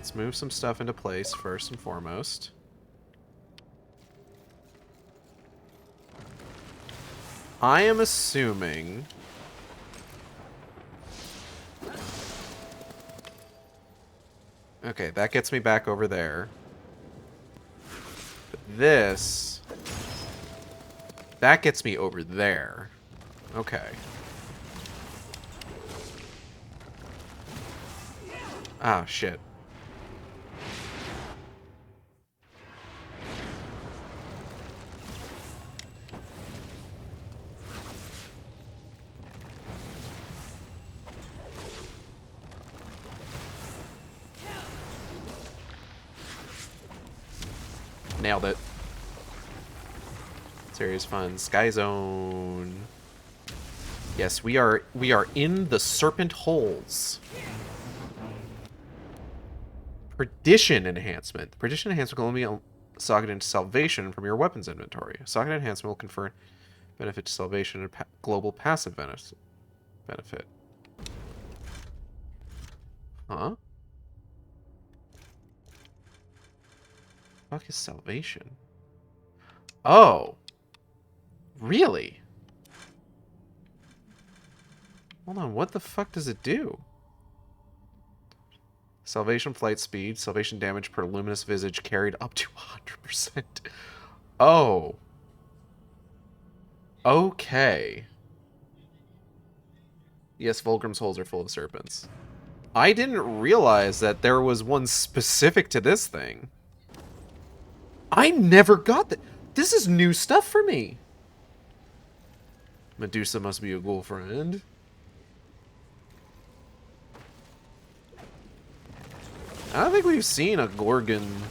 Let's move some stuff into place first and foremost. I am assuming... Okay, that gets me back over there. But this... That gets me over there. Okay. Ah, shit. Nailed it. Serious fun. Sky Zone. Yes, we are in the Serpent Holes. Perdition enhancement. Perdition enhancement will only socket into salvation from your weapons inventory. Socket enhancement will confer benefit to salvation and global passive benefit. Huh? Fuck is salvation? Oh. Really? Hold on, what the fuck does it do? Salvation flight speed, salvation damage per luminous visage carried up to 100%. Oh. Okay. Yes, Vulgrim's holes are full of serpents. I didn't realize that there was one specific to this thing. I never got that. This is new stuff for me. Medusa must be a girlfriend. I don't think we've seen a Gorgon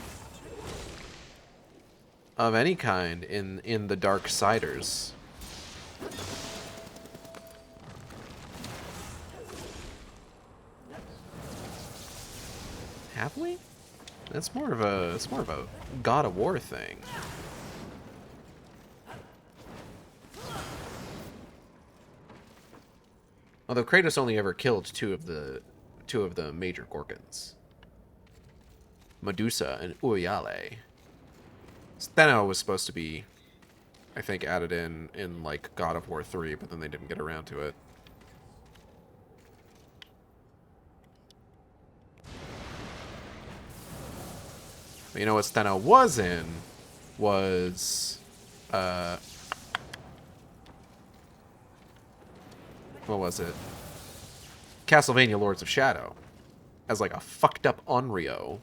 of any kind in the Darksiders. Have we? It's more of a God of War thing. Although Kratos only ever killed two of the major Gorgons. Medusa and Uyale. Steno was supposed to be, I think, added in like God of War 3, but then they didn't get around to it. But you know what Steno was in was what was it? Castlevania Lords of Shadow. As like a fucked up Onryo.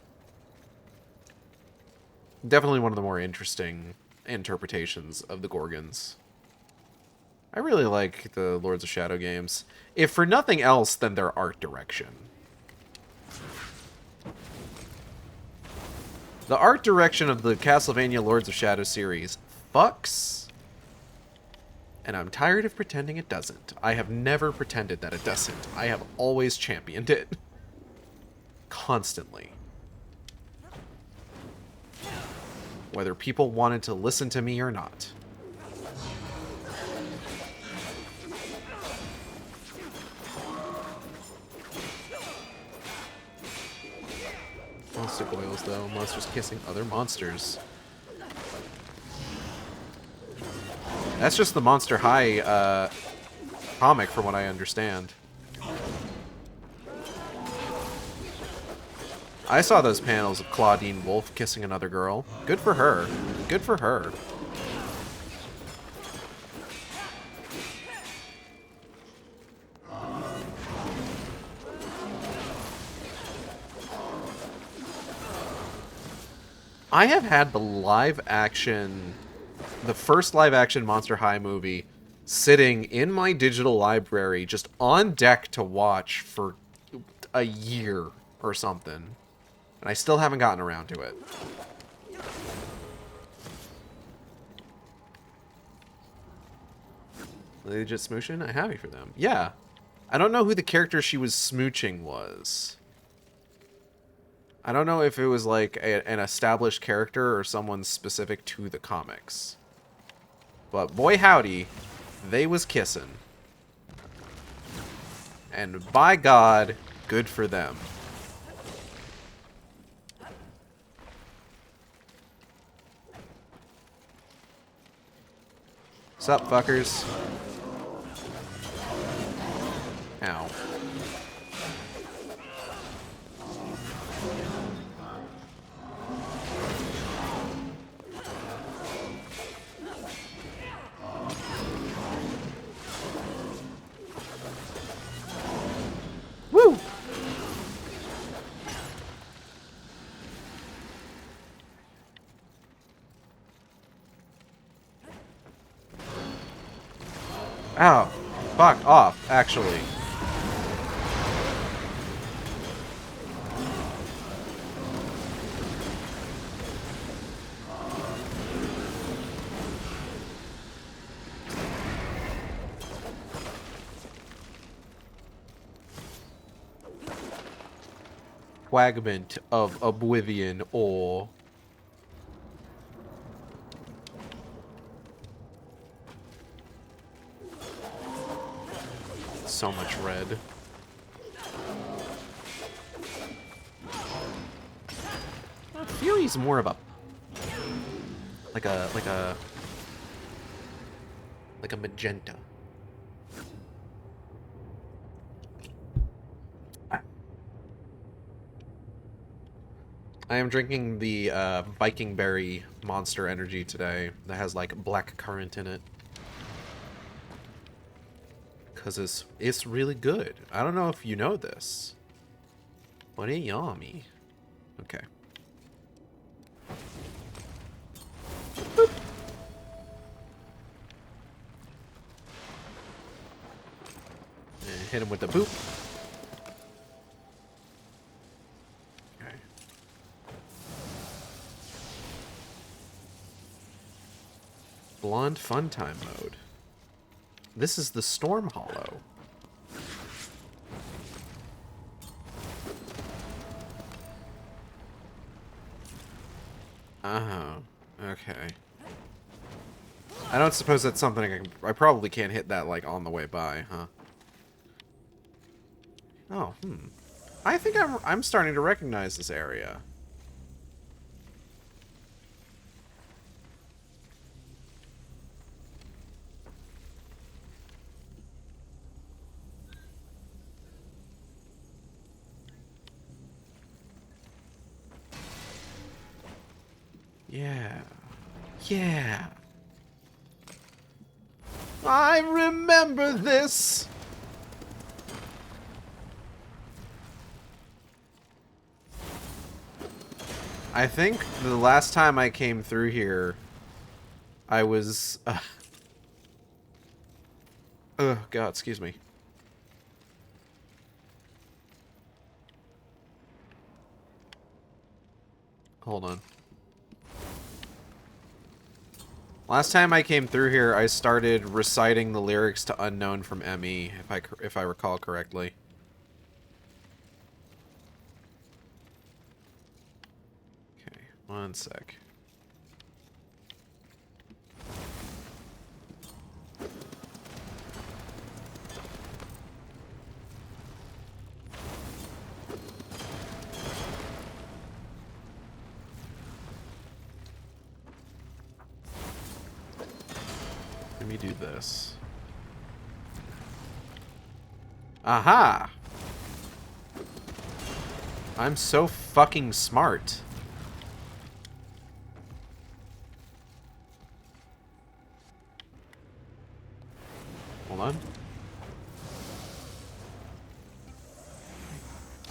Definitely one of the more interesting interpretations of the Gorgons. I really like the Lords of Shadow games. If for nothing else, then their art direction. The art direction of the Castlevania Lords of Shadow series fucks. And I'm tired of pretending it doesn't. I have never pretended that it doesn't. I have always championed it. Constantly. Whether people wanted to listen to me or not. Monster boils, though. Monsters kissing other monsters. That's just the Monster High comic, from what I understand. I saw those panels of Claudine Wolfe kissing another girl. Good for her. Good for her. I have had the first live-action Monster High movie sitting in my digital library just on deck to watch for a year or something. And I still haven't gotten around to it. Are they just smooching? I'm happy for them. Yeah. I don't know who the character she was smooching was. I don't know if it was like an established character or someone specific to the comics. But boy howdy, they was kissing. And by God, good for them. Sup, fuckers? Ow. Woo! Ow. Fuck off, actually. Fragment of oblivion ore. So much red. Fury's more of a like a magenta. I am drinking the Viking Berry Monster Energy today that has like black currant in it. Because it's really good. I don't know if you know this. But it's yummy. Okay. Boop. And hit him with the boop. Okay. Blonde Fun Time mode. This is the Storm Hollow. Oh, okay. I don't suppose that's something I probably can't hit that, like, on the way by, huh? Oh, I think I'm starting to recognize this area. Yeah. Yeah. I remember this. I think the last time I came through here, I was... oh, God, excuse me. Hold on. Last time I came through here, I started reciting the lyrics to Unknown from ME, if I recall correctly. Okay, one sec. Let me do this. Aha! I'm so fucking smart. Hold on.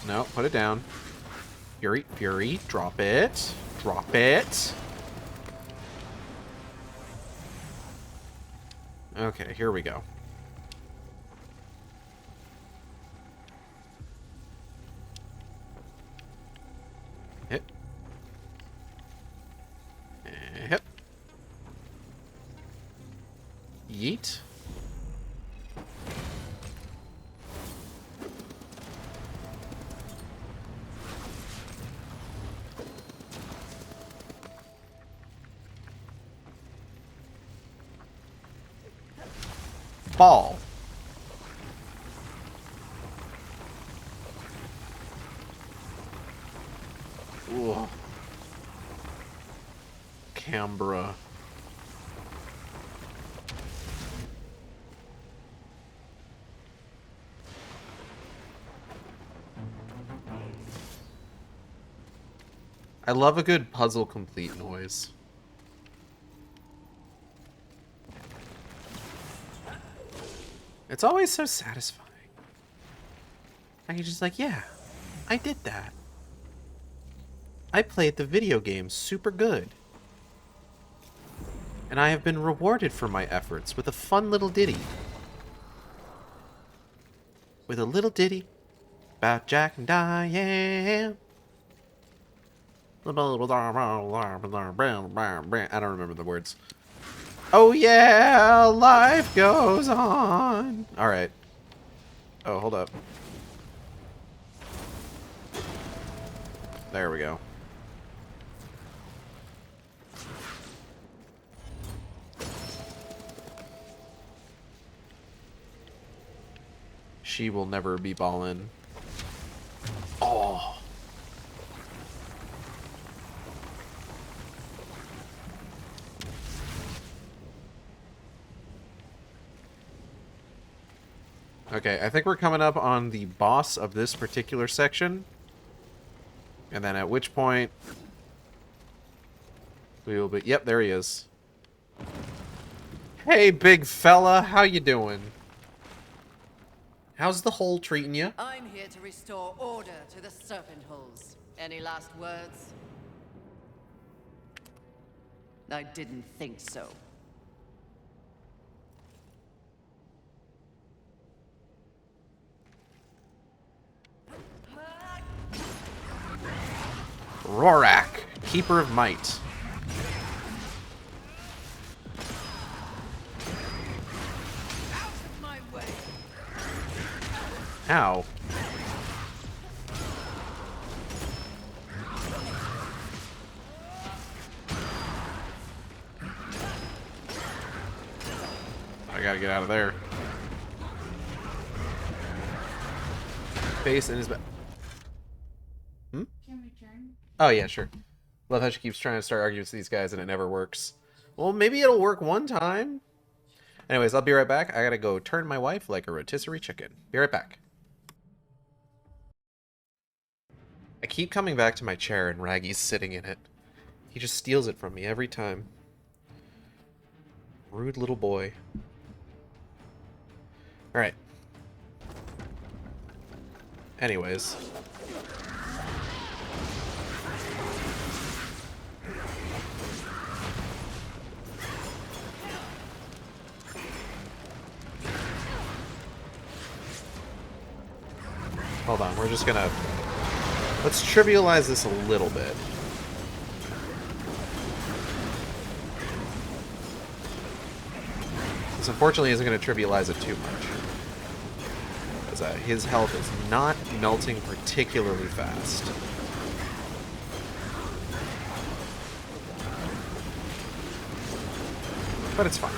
No, put it down. Fury, Fury, drop it. Drop it. Okay, here we go. Hit. Hit. Yeet. Ball. Ooh. Canberra. I love a good puzzle complete noise. It's always so satisfying. And you're just like, yeah, I did that. I played the video game super good. And I have been rewarded for my efforts with a fun little ditty. With a little ditty about Jack and Diane. I don't remember the words. Oh yeah, life goes on. Alright. Oh, hold up. There we go. She will never be ballin'. Oh. Okay, I think we're coming up on the boss of this particular section. And then at which point we will be... Yep, there he is. Hey, big fella, how you doing? How's the hole treating you? I'm here to restore order to the serpent holes. Any last words? I didn't think so. Rorak, Keeper of Might. My way. Ow. I gotta get out of there. Face in his back. Hmm? Oh, yeah, sure. Love how she keeps trying to start arguing with these guys and it never works. Well, maybe it'll work one time. Anyways, I'll be right back. I gotta go turn my wife like a rotisserie chicken. Be right back. I keep coming back to my chair and Raggy's sitting in it. He just steals it from me every time. Rude little boy. Alright. Anyways. Hold on, we're just gonna... Let's trivialize this a little bit. This unfortunately isn't going to trivialize it too much. Because his health is not melting particularly fast. But it's fine.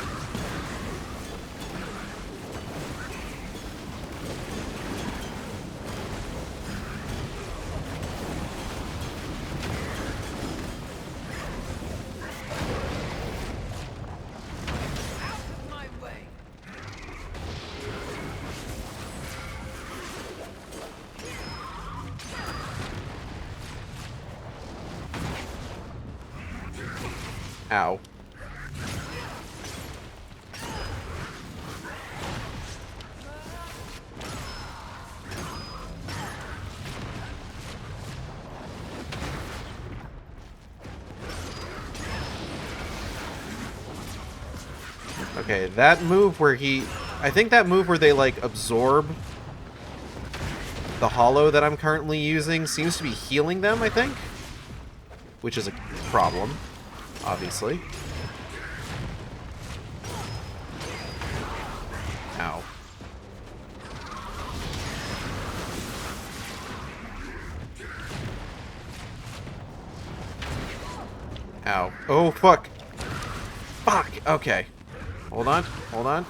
Ow. Okay, that move where he... I think that move where they, like, absorb the hollow that I'm currently using seems to be healing them, I think. Which is a problem, obviously. Ow. Ow. Oh, fuck. Fuck. Okay. Hold on. Hold on.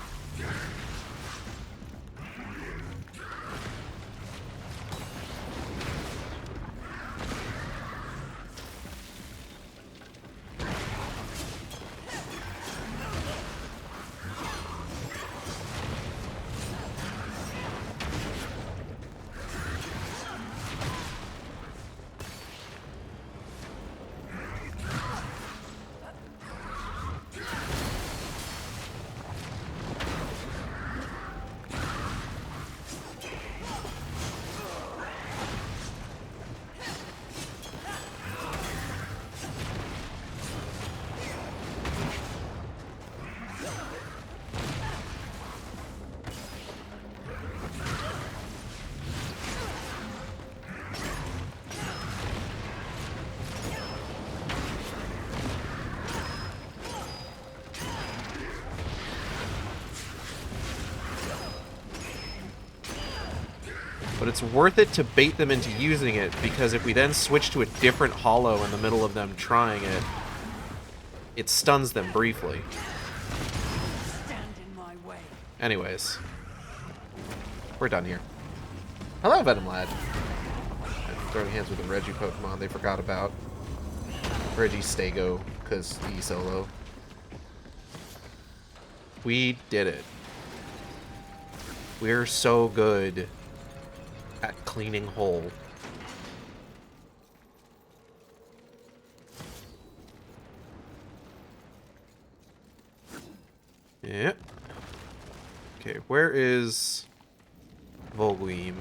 But it's worth it to bait them into using it, because if we then switch to a different hollow in the middle of them trying it, it stuns them briefly. Stand in my way. Anyways, we're done here. Hello, Venom Lad. I'm throwing hands with a Reggie Pokemon they forgot about. Reggie Stego, because he's solo. We did it. We're so good at cleaning hole. Yep. Okay, where is Vulgrim?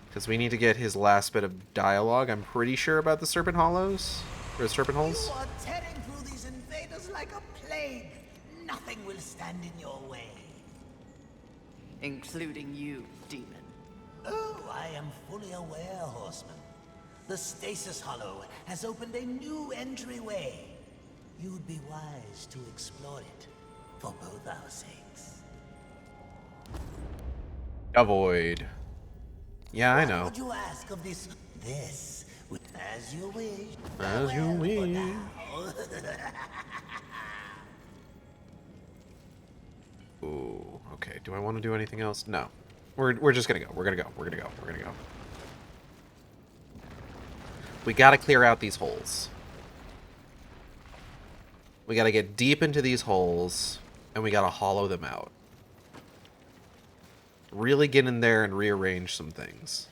Because we need to get his last bit of dialogue, I'm pretty sure, about the Serpent Hollows? Or the Serpent Holes? You are tearing through these invaders like a plague. Nothing will stand in your way. Including you, demon. Oh, I am fully aware, Horseman. The Stasis Hollow has opened a new entryway. You'd be wise to explore it, for both our sakes. Avoid. Yeah, I know. What would you ask of this? This, as you wish. As you Farewell for wish. now. Ooh, okay. Do I want to do anything else? No. We're just gonna go. We're gonna go. We're gonna go. We're gonna go. We gotta clear out these holes. We gotta get deep into these holes, and we gotta hollow them out. Really get in there and rearrange some things.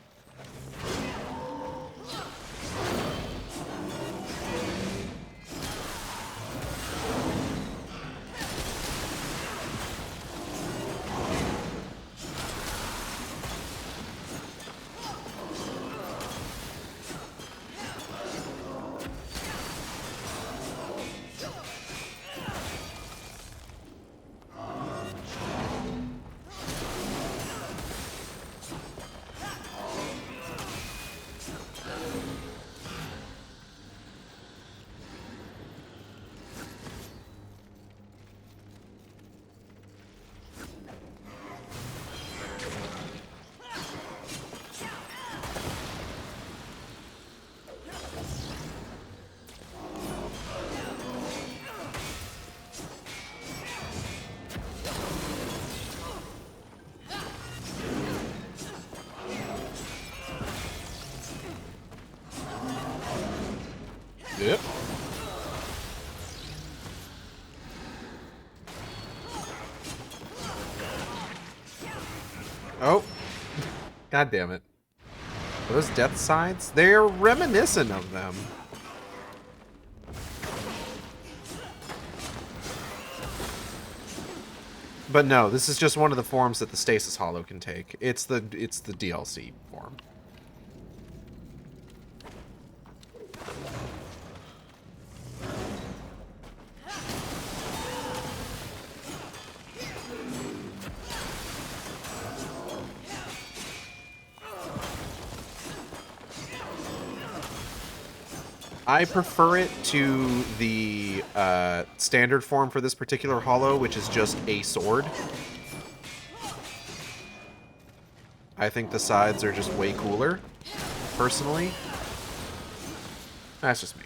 Yep. Oh. God damn it. Are those death sides? They're reminiscent of them. But no, this is just one of the forms that the Stasis Hollow can take. It's the DLC form. I prefer it to the standard form for this particular hollow, which is just a sword. I think the sides are just way cooler, personally. That's just me.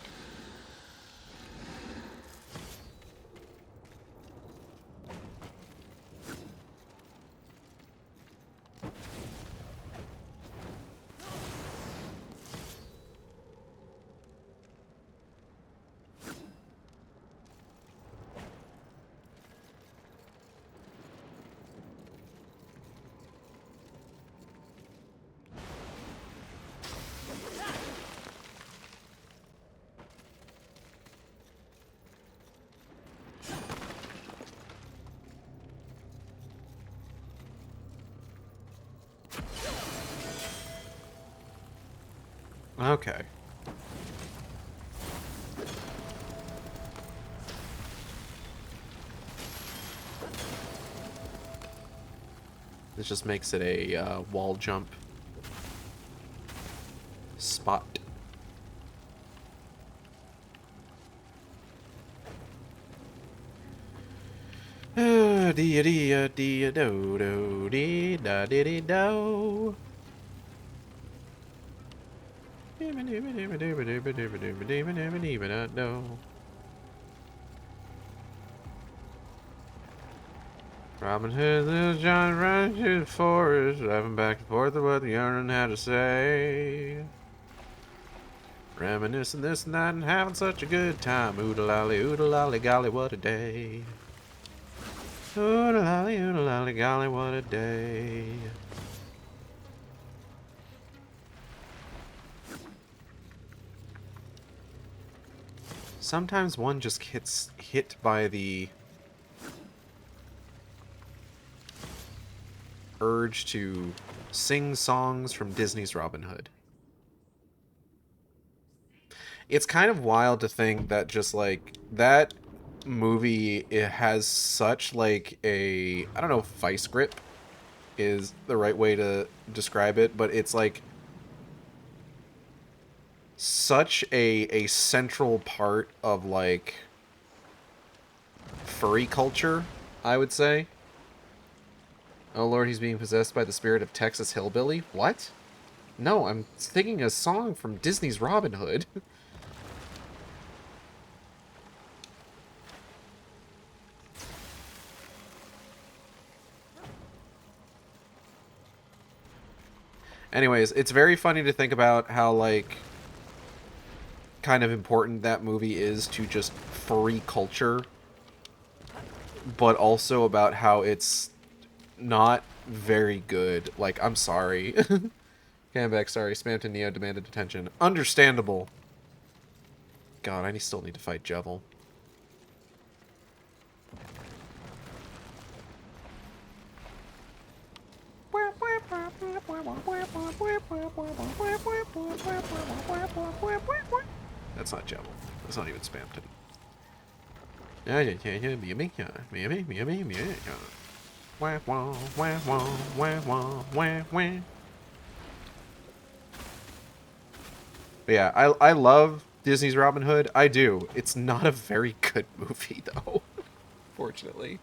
Okay. This just makes it a wall jump spot. Dee dee dee do do dee da dee dee do. Robin Hood, Little John running through the forest, laughing back and forth at what the young had to say. Reminiscing this and that and having such a good time. Oodle lolly, golly, what a day. Oodle lolly, golly, what a day. Sometimes one just gets hit by the urge to sing songs from Disney's Robin Hood. It's kind of wild to think that just like that movie, it has such like a, I don't know if vice grip is the right way to describe it, but it's like such a central part of like furry culture, I would say. Oh Lord, he's being possessed by the spirit of Texas Hillbilly? What? No, I'm singing a song from Disney's Robin Hood. Anyways, it's very funny to think about how, like, kind of important that movie is to just furry culture, but also about how it's not very good. Like, I'm sorry. Came back, sorry. Spammed and Neo demanded detention. Understandable. God, I still need to fight Jevil. That's not Jevil. That's not even Spamton. But yeah, I love Disney's Robin Hood. I do. It's not a very good movie, though. Fortunately.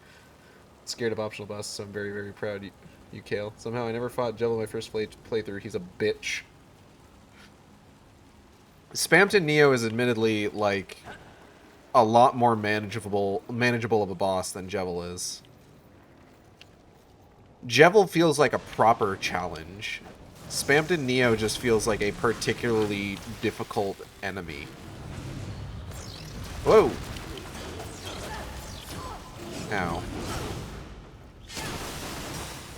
Scared of optional bosses, so I'm very, very proud of you, Kale. Somehow I never fought Jello my first playthrough. He's a bitch. Spamton Neo is admittedly, like, a lot more manageable of a boss than Jevil is. Jevil feels like a proper challenge. Spamton Neo just feels like a particularly difficult enemy. Whoa! Ow.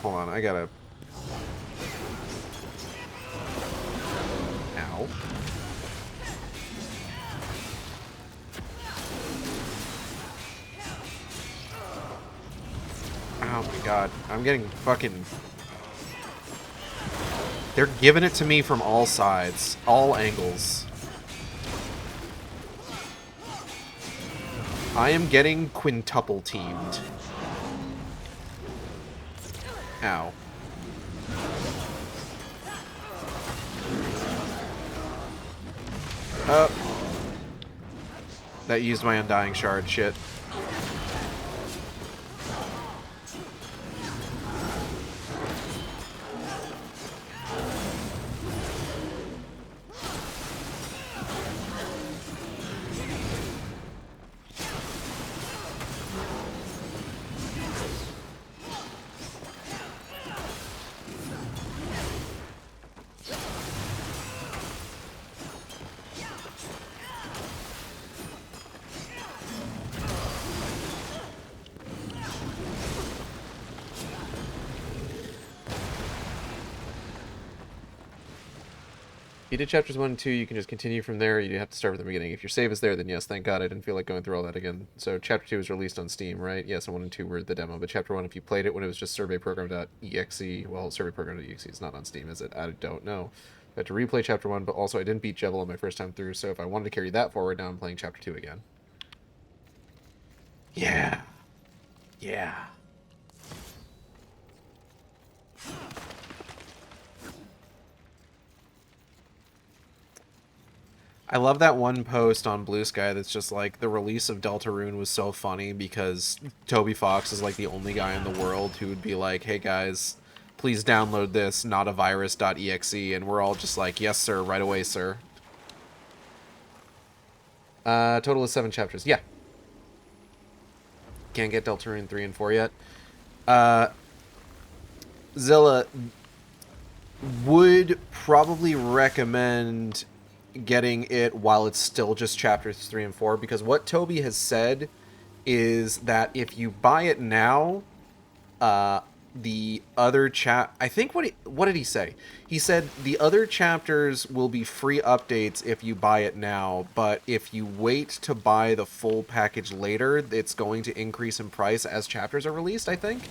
Hold on, I gotta... Ow. Oh my god, I'm getting fucking... They're giving it to me from all sides, all angles. I am getting quintuple teamed. Ow. That used my Undying Shard, shit. If you did chapters 1 and 2, you can just continue from there. You have to start from the beginning. If your save is there, then yes, thank God I didn't feel like going through all that again. So chapter 2 was released on Steam, right? Yes, and 1 and 2 were the demo. But chapter 1, if you played it when it was just surveyprogram.exe, well, surveyprogram.exe is not on Steam, is it? I don't know. I had to replay chapter 1, but also I didn't beat Jevil on my first time through, so if I wanted to carry that forward, now I'm playing chapter 2 again. Yeah. Yeah. I love that one post on Blue Sky that's just like, the release of Deltarune was so funny because Toby Fox is like the only guy in the world who would be like, hey guys, please download this, not a virus.exe, and we're all just like, yes sir, right away sir. Total of 7 chapters. Yeah. Can't get Deltarune 3 and 4 yet. Zilla would probably recommend getting it while it's still just chapters 3 and 4, because what Toby has said is that if you buy it now, the other I think what did he say? He said the other chapters will be free updates if you buy it now, but if you wait to buy the full package later, it's going to increase in price as chapters are released, I think.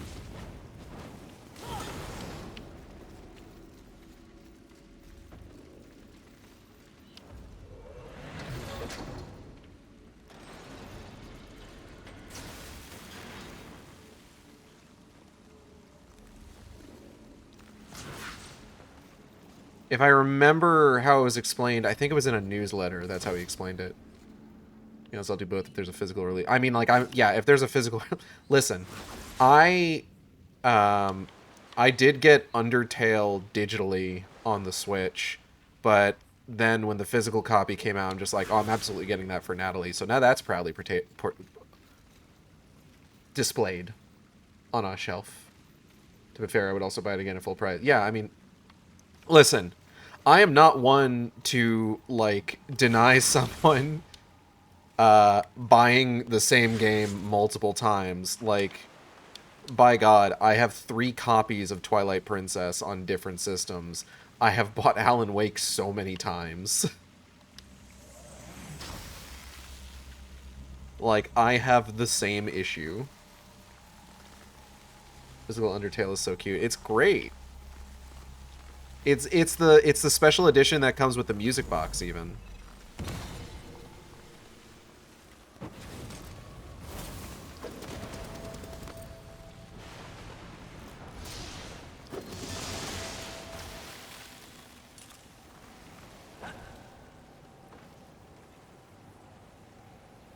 If I remember how it was explained, I think it was in a newsletter. That's how he explained it. You know, so I'll do both if there's a physical release. I mean, like, yeah, if there's a physical... Listen, I did get Undertale digitally on the Switch, but then when the physical copy came out, I'm just like, oh, I'm absolutely getting that for Natalie. So now that's proudly displayed on a shelf. To be fair, I would also buy it again at full price. Yeah, I mean... Listen, I am not one to, like, deny someone buying the same game multiple times. Like, by God, I have 3 copies of Twilight Princess on different systems. I have bought Alan Wake so many times. Like, I have the same issue. Physical Undertale is so cute. It's great. It's the special edition that comes with the music box, even.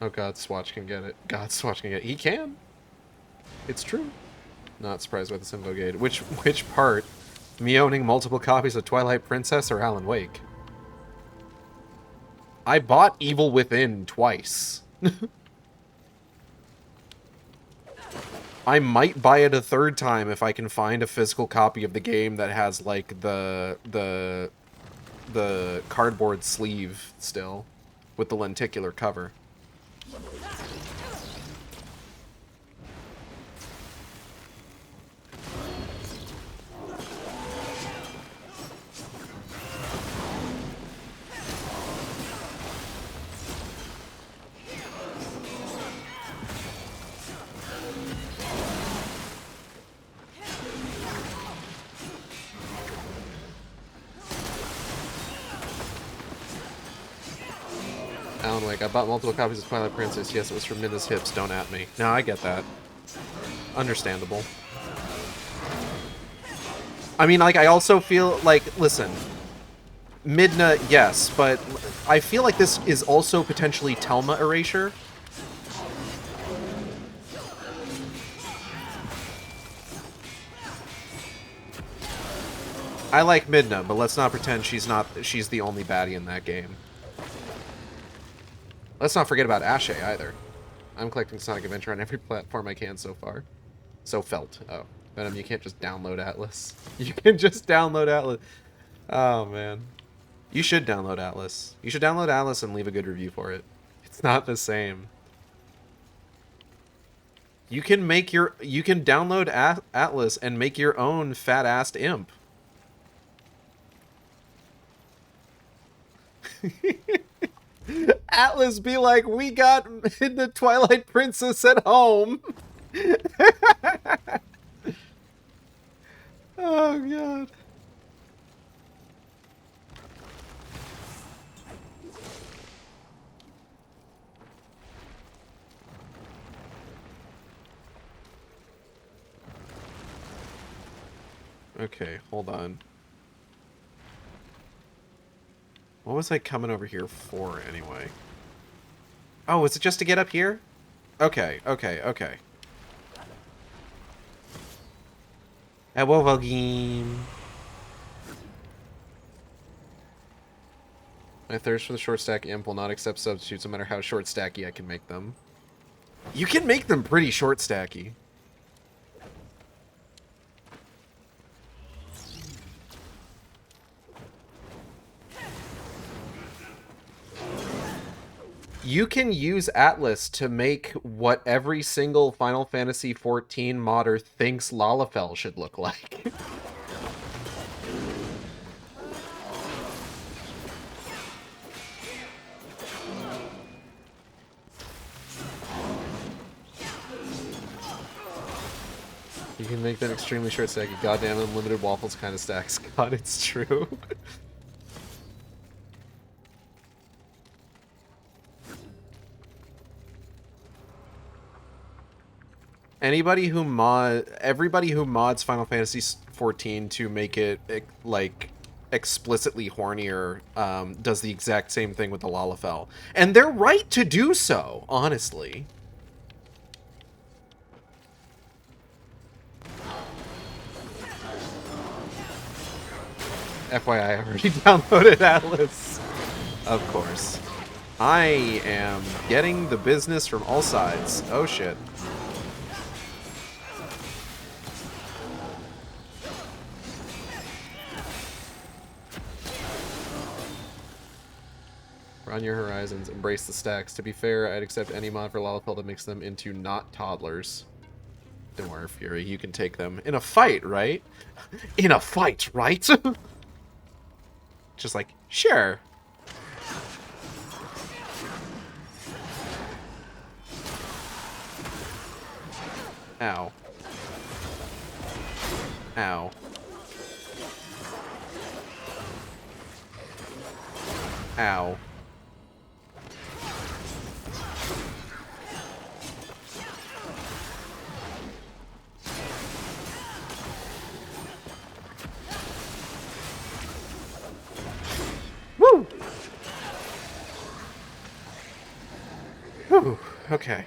Oh God, Swatch can get it. God, Swatch can get it. He can. It's true. Not surprised by the Symbogate. Which part? Me owning multiple copies of Twilight Princess or Alan Wake? I bought Evil Within twice. I might buy it a 3rd time if I can find a physical copy of the game that has, like, the cardboard sleeve still, with the lenticular cover. Alan Wake. I bought multiple copies of Twilight Princess. Yes, it was from Midna's hips. Don't at me. No, I get that. Understandable. I mean, like, I also feel like, listen, Midna, yes, but I feel like this is also potentially Telma erasure. I like Midna, but let's not pretend she's the only baddie in that game. Let's not forget about Ashe either. I'm collecting Sonic Adventure on every platform I can so far. So felt. Oh. Venom, you can't just download Atlas. You can just download Atlas. Oh, man. You should download Atlas. You should download Atlas and leave a good review for it. It's not the same. You can download Atlas and make your own fat-assed imp. Atlas be like, we got the Twilight Princess at home. Oh, God. Okay, hold on. What was I coming over here for, anyway? Oh, is it just to get up here? Okay, okay, okay. Hello, Vulgrim. My thirst for the short stack imp will not accept substitutes no matter how short stacky I can make them. You can make them pretty short stacky. You can use Atlas to make what every single Final Fantasy XIV modder thinks Lalafell should look like. You can make them extremely short stacky. Goddamn unlimited waffles kind of stacks. God, it's true. Everybody who mods Final Fantasy XIV to make it like explicitly hornier does the exact same thing with the Lalafell, and they're right to do so, honestly. FYI, I already downloaded Atlas. Of course. I am getting the business from all sides. Oh shit. On your horizons, embrace the stacks. To be fair, I'd accept any mod for Lalafell that makes them into not toddlers. Don't worry, Fury, you can take them. In a fight, right? In a fight, right? Just like, sure. Ow. Ow. Ow. Woo! Whew, okay.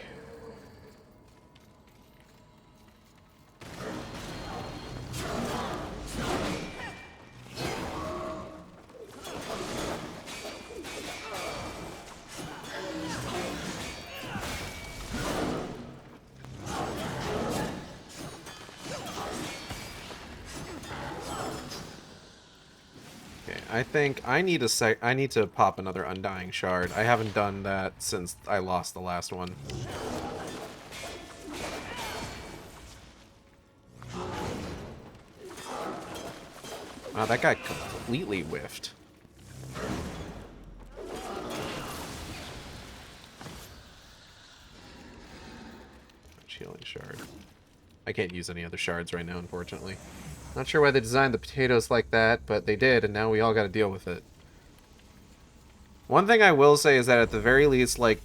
I think I need to pop another Undying Shard. I haven't done that since I lost the last one. Wow, that guy completely whiffed. Healing shard. I can't use any other shards right now, unfortunately. Not sure why they designed the potatoes like that, but they did, and now we all gotta deal with it. One thing I will say is that at the very least, like,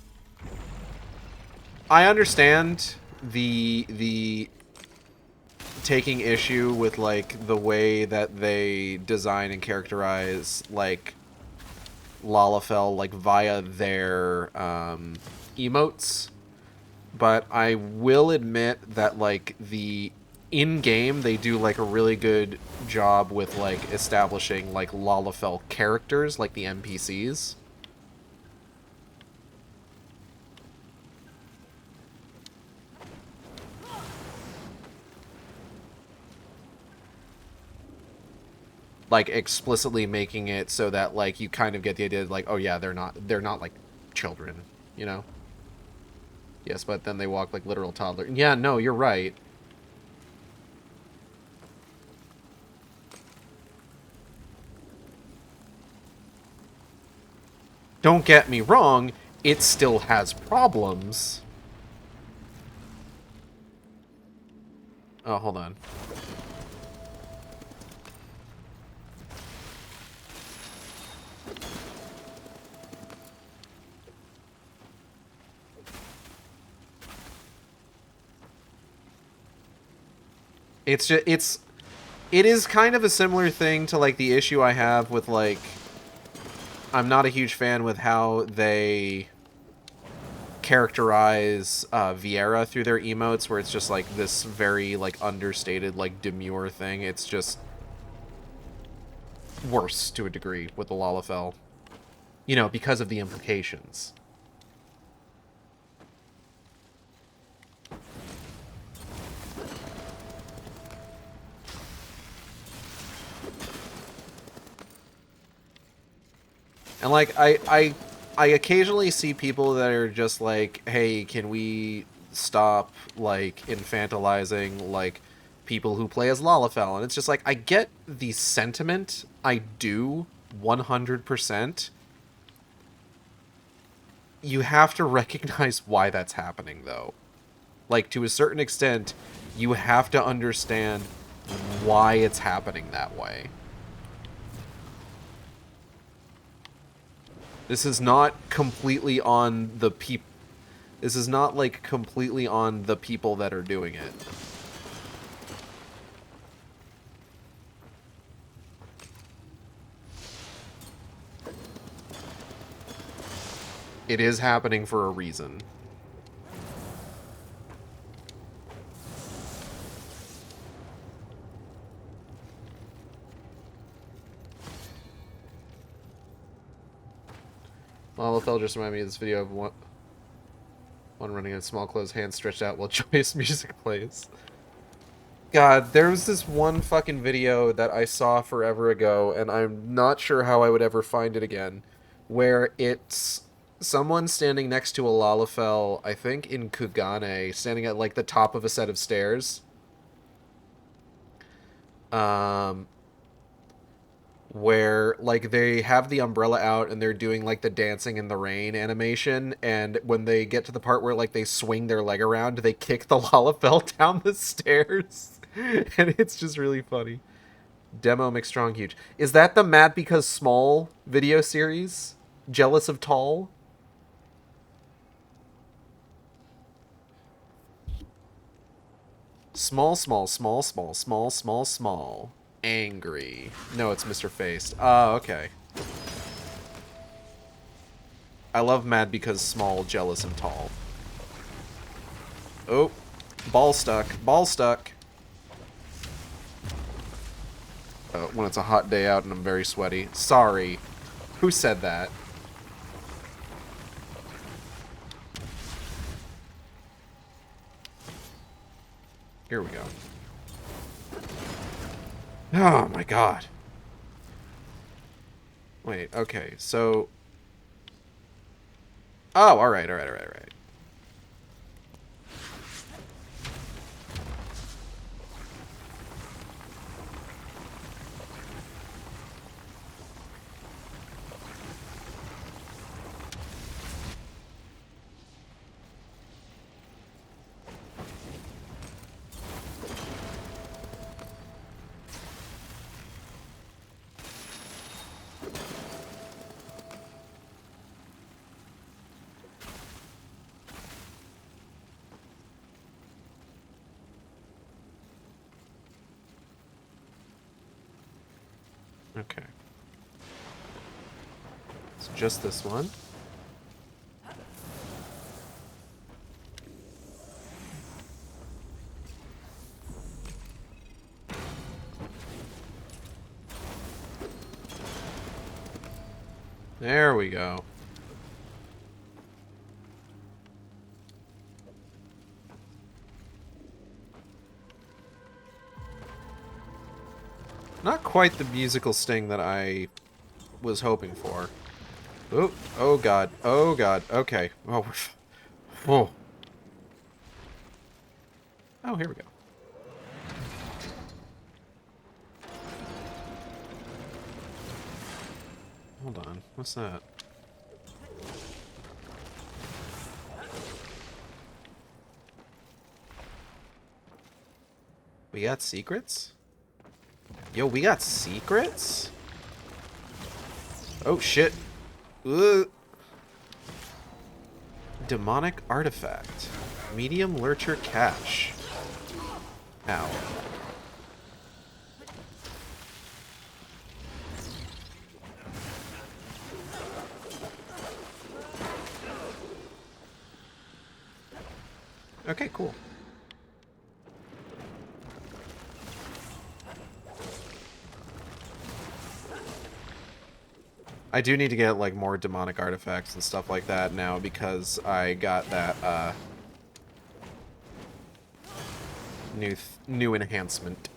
I understand the taking issue with, like, the way that they design and characterize, like, Lalafell, like, via their emotes. But I will admit that, like, in-game, they do, like, a really good job with, like, establishing, like, Lalafell characters, like the NPCs. Like, explicitly making it so that, like, you kind of get the idea that, like, oh yeah, they're not, like, children, you know? Yes, but then they walk like literal toddler. Yeah, no, you're right. Don't get me wrong, it still has problems. Oh, hold on. It is kind of a similar thing to, like, the issue I have with, like, I'm not a huge fan with how they characterize Viera through their emotes, where it's just like this very like understated, like demure thing. It's just worse to a degree with the Lalafell, you know, because of the implications. And like I occasionally see people that are just like, hey, can we stop like infantilizing like people who play as Lalafell? And it's just like, I get the sentiment, I do 100%. You have to recognize why that's happening though. Like, to a certain extent, you have to understand why it's happening that way. This is not completely on the people. This is not, like, completely on the people that are doing it. It is happening for a reason. Lalafell just reminded me of this video of one running in small clothes, hands stretched out while joyous music plays. God, there was this one fucking video that I saw forever ago, and I'm not sure how I would ever find it again, where it's someone standing next to a Lalafell, I think in Kugane, standing at like the top of a set of stairs. Where like they have the umbrella out and they're doing like the dancing in the rain animation, and when they get to the part where like they swing their leg around, they kick the Lalafell down the stairs. And it's just really funny. Demo McStrong huge. Is that the Mad Because Small video series? Jealous of Tall? Small, small, small, small, small, small, small. Angry. No, it's Mr. Faced. Oh, okay. I love Mad Because Small, Jealous, and Tall. Oh. Ball stuck. Ball stuck. When it's a hot day out and I'm very sweaty. Sorry. Who said that? Here we go. Oh my god. Wait, okay, so... Oh, alright. Okay. It's just this one. There we go. Not quite the musical sting that I was hoping for. Oh, oh god. Oh god. Okay. Oh, whoa. Oh, here we go. Hold on. What's that? We got secrets? Yo, we got secrets? Oh, shit. Ugh. Demonic artifact. Medium lurcher cache. Ow. Okay, cool. I do need to get, like, more demonic artifacts and stuff like that now because I got that, new enhancement.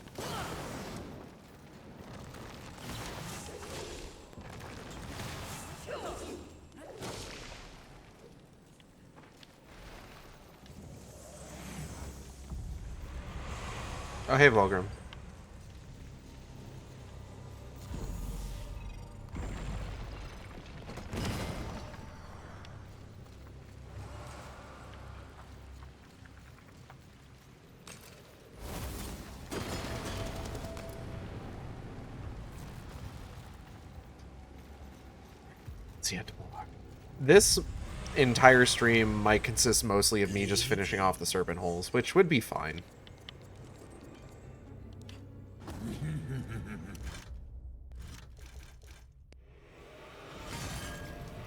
Oh, hey, Vulgrim. This entire stream might consist mostly of me just finishing off the serpent holes, which would be fine.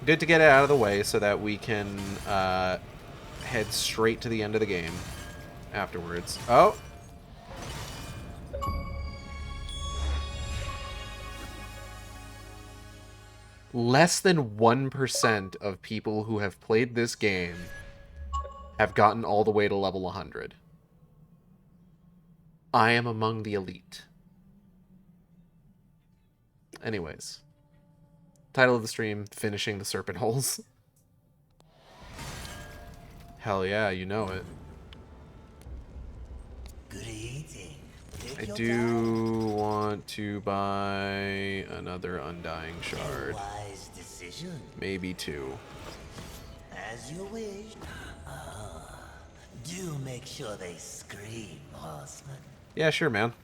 Good to get it out of the way so that we can head straight to the end of the game afterwards. Oh! Less than 1% of people who have played this game have gotten all the way to level 100. I am among the elite. Anyways. Title of the stream, Finishing the Serpent Holes. Hell yeah, you know it. Good eating. I do want to buy another Undying Shard. Wise decision. Maybe 2. As you wish. Do make sure they scream, horseman. Yeah, sure, man.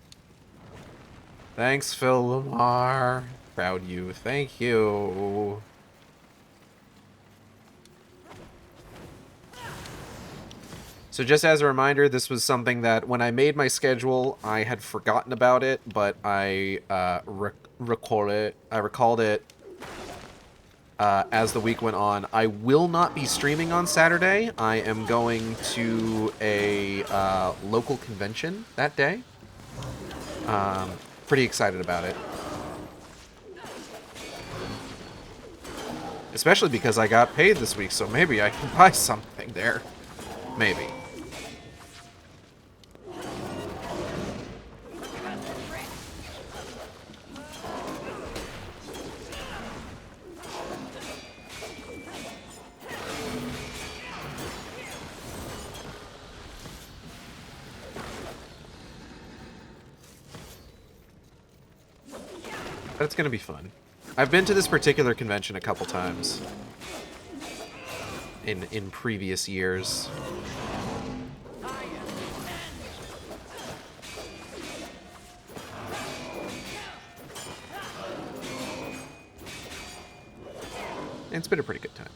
Thanks, Phil Lamar. Proud you. Thank you. So just as a reminder, this was something that when I made my schedule, I had forgotten about it, but I recalled it as the week went on. I will not be streaming on Saturday. I am going to a local convention that day. Pretty excited about it. Especially because I got paid this week, so maybe I can buy something there. Maybe. But it's gonna be fun. I've been to this particular convention a couple times in previous years. And it's been a pretty good time.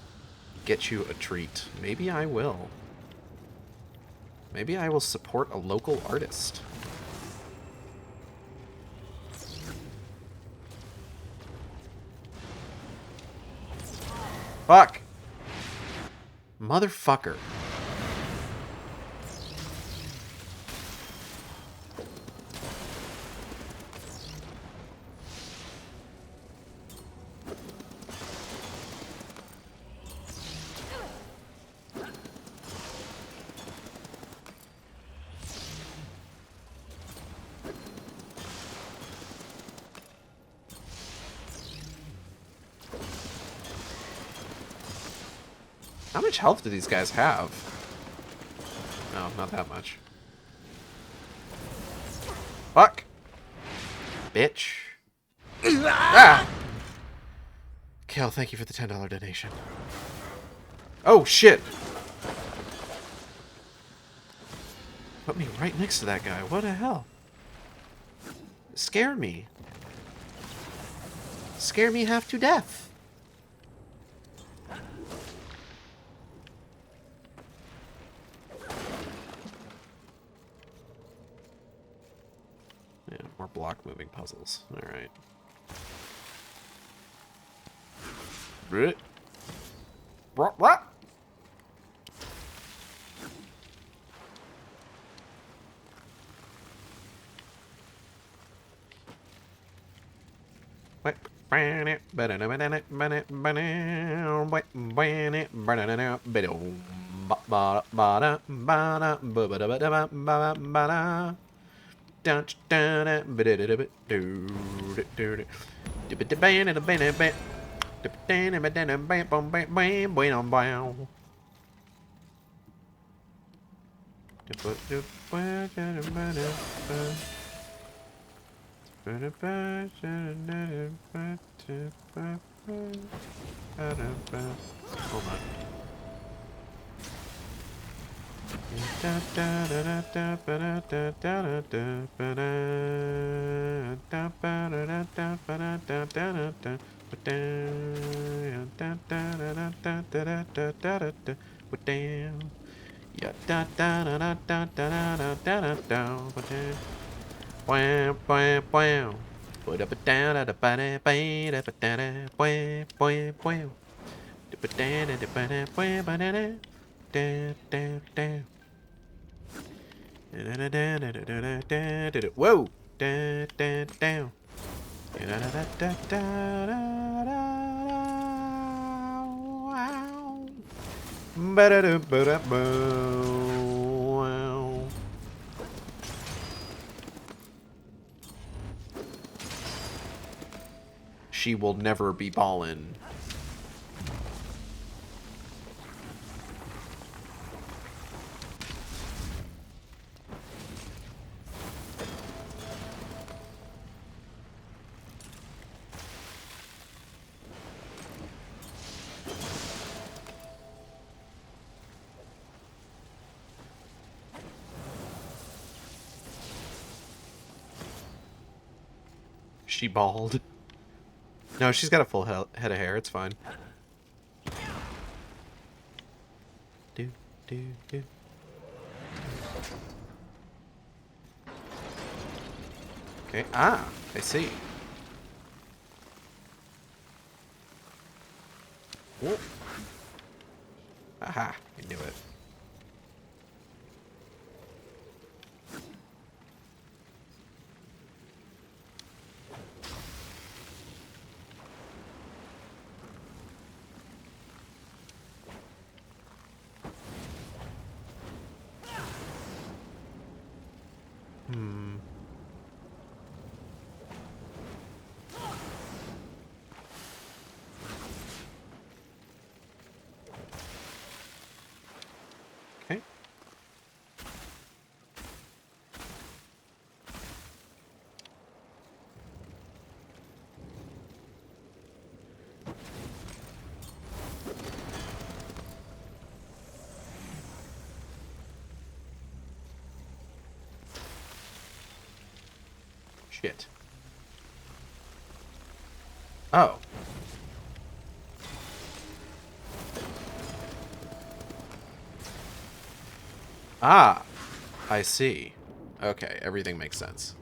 Get you a treat. Maybe I will. Maybe I will support a local artist. Fuck! Motherfucker. How much health do these guys have? No, not that much. Fuck! Bitch. Ah! Kel, thank you for the $10 donation. Oh, shit! Put me right next to that guy. What the hell? Scare me. Scare me half to death. Yeah, more block moving puzzles. Alright. Hold on. Whoa! She will never be ballin'. She bald. No, she's got a full head of hair. It's fine. Do, do, do. Okay. Ah, I see. Whoa. Aha, I knew it. Okay. Shit. Oh. Ah, I see. Okay, everything makes sense.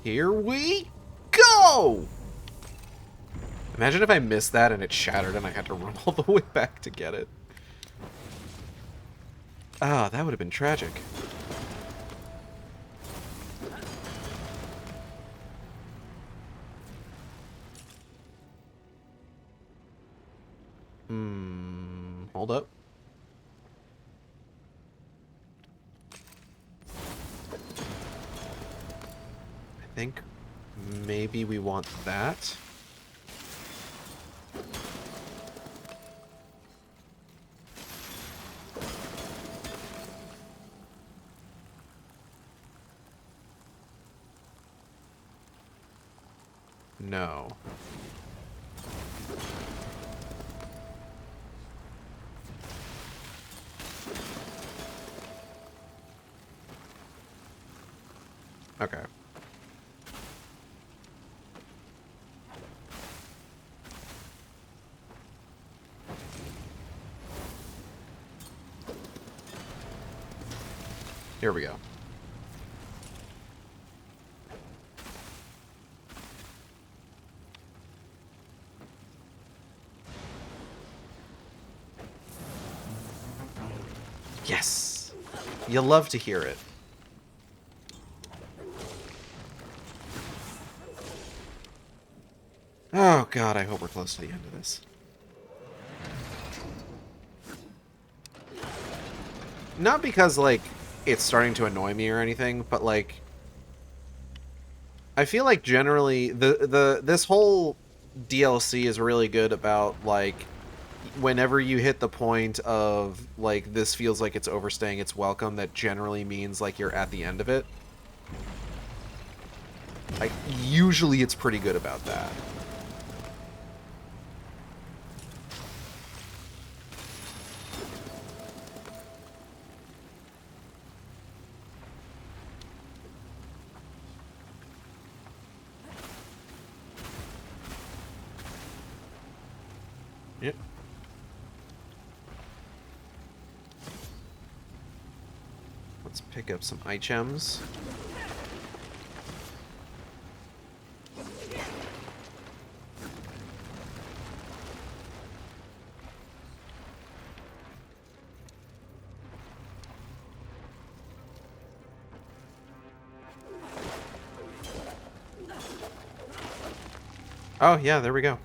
Here we go! Imagine if I missed that and it shattered and I had to run all the way back to get it. Ah, that would have been tragic. Hold up. I think maybe we want that. No. Okay. Here we go. Yes! You love to hear it. Oh god, I hope we're close to the end of this. Not because, like, it's starting to annoy me or anything, but, like, I feel like generally this whole DLC is really good about, like, whenever you hit the point of, like, this feels like it's overstaying its welcome, that generally means, like, you're at the end of it. Like, usually it's pretty good about that. Yep. Let's pick up some items. Oh, yeah, there we go.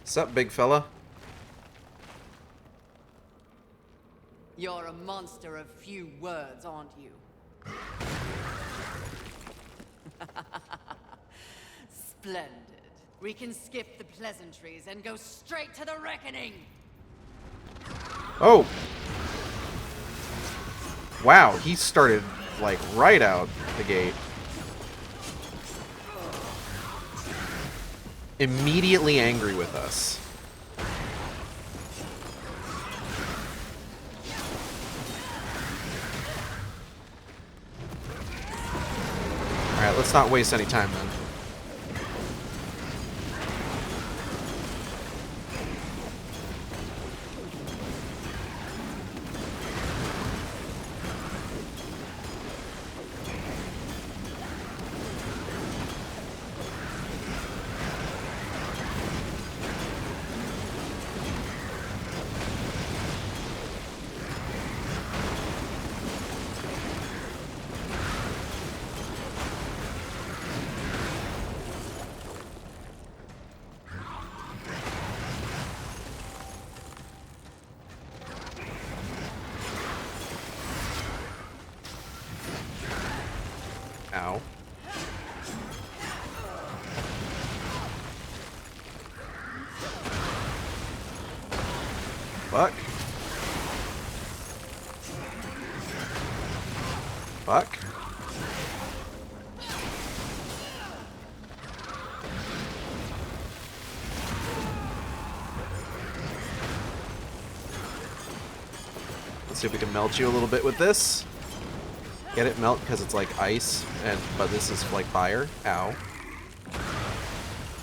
Sup, big fella? You're a monster of few words, aren't you? Splendid. We can skip the pleasantries and go straight to the reckoning! Oh! Wow, he started, like, right out the gate. Immediately angry with us. Alright, let's not waste any time then. Ow. Fuck. Fuck. Let's see if we can melt you a little bit with this. Get it melt because it's like ice, but this is like fire. Ow.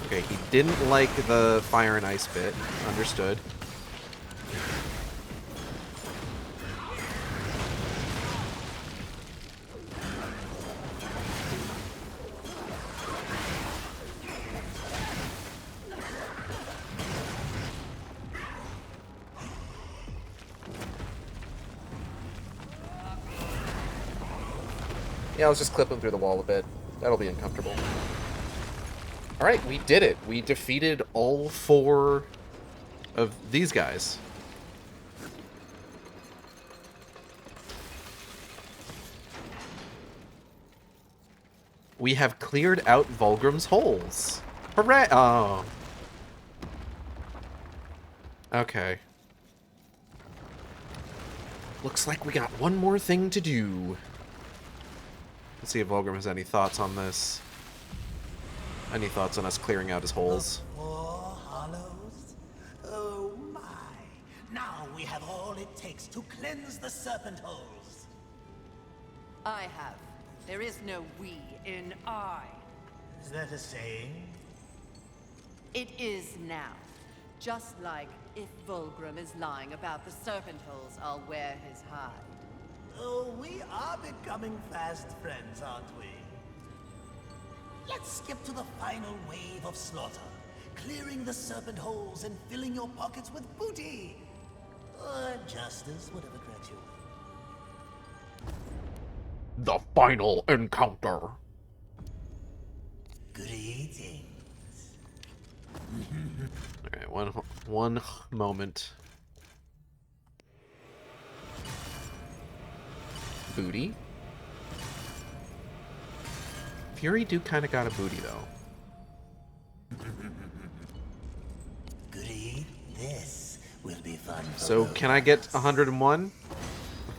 Okay, he didn't like the fire and ice bit. Understood. Yeah, let's just clip him through the wall a bit. That'll be uncomfortable. Alright, we did it. We defeated all 4 of these guys. We have cleared out Vulgrim's holes. Hooray! Oh. Okay. Looks like we got one more thing to do. Let's see if Vulgrim has any thoughts on this. Any thoughts on us clearing out his holes? The 4 hollows? Oh my. Now we have all it takes to cleanse the serpent holes. I have. There is no we in I. Is that a saying? It is now. Just like if Vulgrim is lying about the serpent holes, I'll wear his hide. Oh, we are becoming fast friends, aren't we? Let's skip to the final wave of slaughter, clearing the serpent holes and filling your pockets with booty. Or justice, whatever cracks your whip. The final encounter. Greetings. Alright, one moment. Booty. Fury do kind of got a booty, though. Goody, this will be fun. So, can I get 101?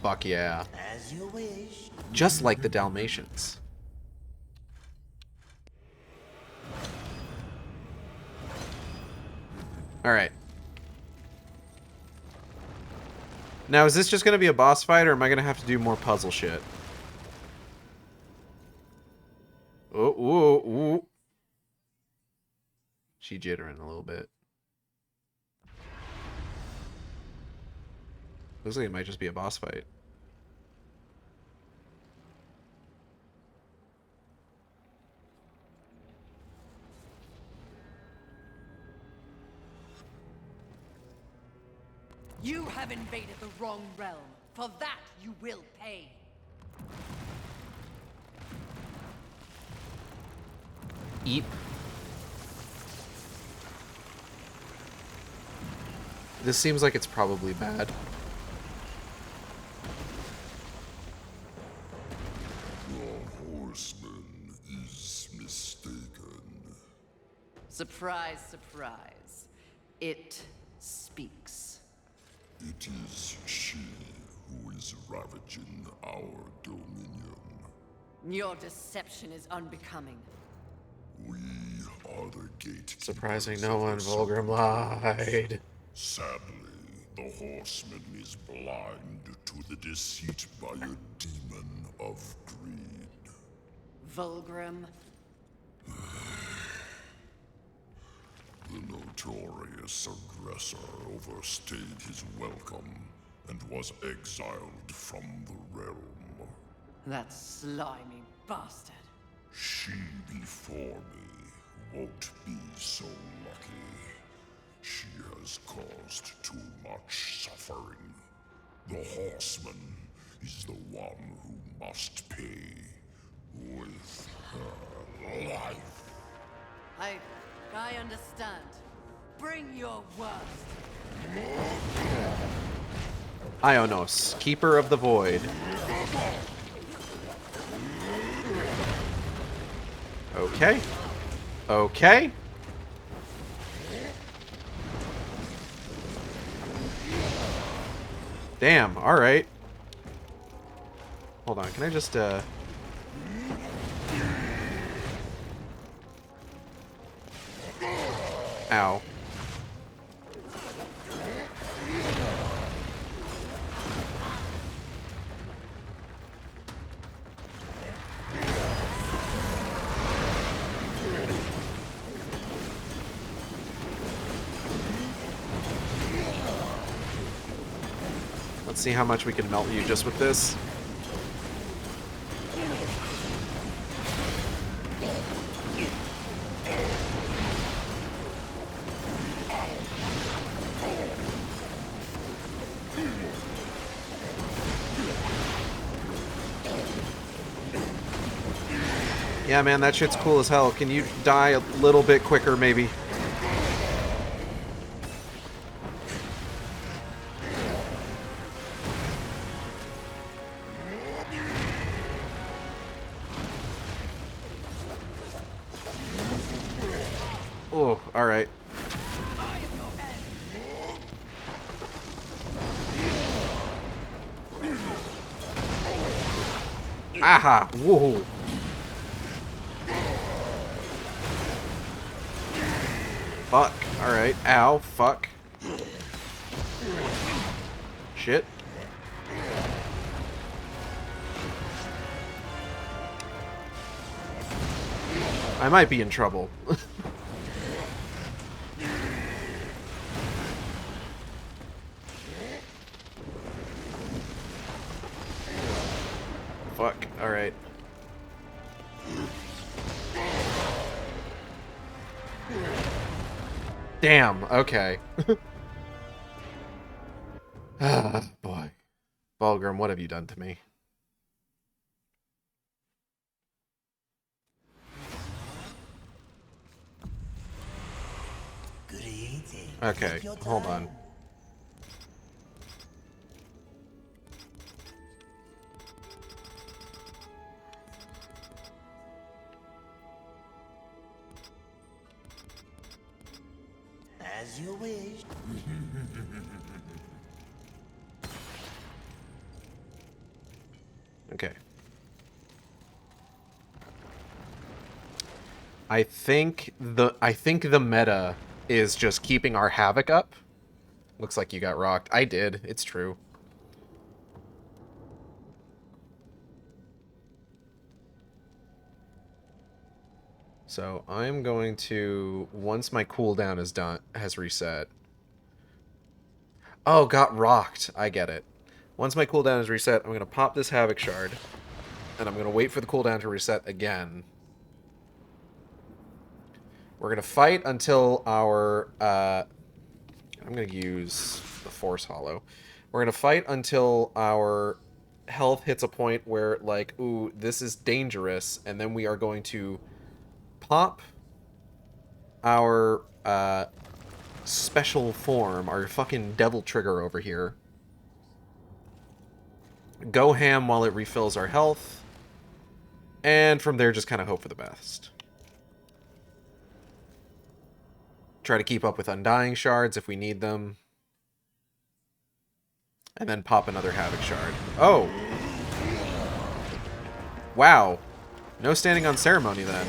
Fuck yeah. As you wish. Just like the Dalmatians. Alright. Now, is this just going to be a boss fight, or am I going to have to do more puzzle shit? Oh, ooh, ooh. She jittering a little bit. Looks like it might just be a boss fight. You have invaded the wrong realm. For that, you will pay. Eat. This seems like it's probably bad. The horseman is mistaken. Surprise, surprise. It speaks. It is she who is ravaging our dominion. Your deception is unbecoming. We are the gatekeepers. Surprising no one, of the Vulgrim lied. Sadly, the horseman is blind to the deceit by a demon of greed. Vulgrim? The notorious aggressor overstayed his welcome and was exiled from the realm. That slimy bastard. She before me won't be so lucky. She has caused too much suffering. The horseman is the one who must pay with her life. I understand. Bring your worst. Ionos, Keeper of the Void. Okay. Okay. Damn, alright. Hold on, can I just, Ow. Let's see how much we can melt you just with this. Yeah, man, that shit's cool as hell. Can you die a little bit quicker, maybe? Oh, alright. Aha! Whoa! Fuck. Alright. Ow. Fuck. Shit. I might be in trouble. Fuck. Alright. Damn, okay. Ah, boy. Vulgrim, what have you done to me? Good eating. Okay, Take your hold on. time. As you wish. Okay. I think the meta is just keeping our havoc up. Looks like you got rocked. I did. It's true. So I'm going to, once my cooldown is done, has reset. Oh, got rocked. I get it. Once my cooldown is reset, I'm going to pop this Havoc Shard. And I'm going to wait for the cooldown to reset again. We're going to fight until our... I'm going to use the Force Hollow. We're going to fight until our health hits a point where, like, ooh, this is dangerous. And then we are going to pop our special form, our fucking Devil Trigger over here. Go ham while it refills our health. And from there, just kind of hope for the best. Try to keep up with Undying Shards if we need them. And then pop another Havoc Shard. Oh! Wow. No standing on ceremony, then.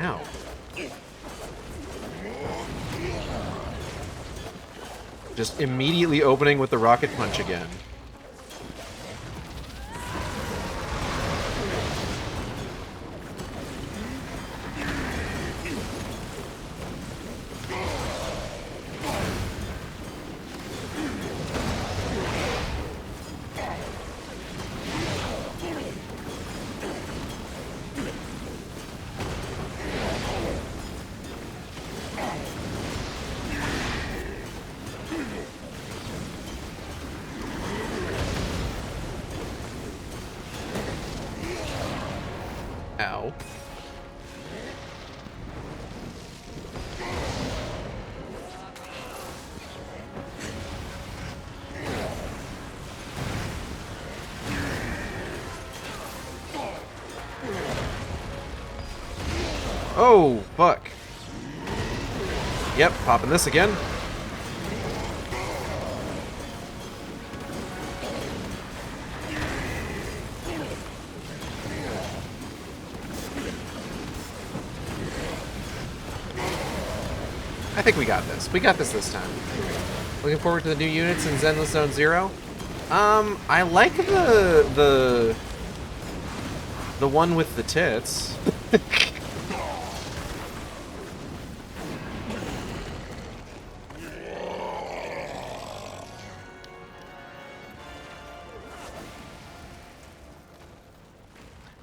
Ow. Just immediately opening with the Rocket Punch again. Ow. Oh, fuck. Yep, popping this again. I think we got this. We got this time. Looking forward to the new units in Zenless Zone Zero. I like the one with the tits.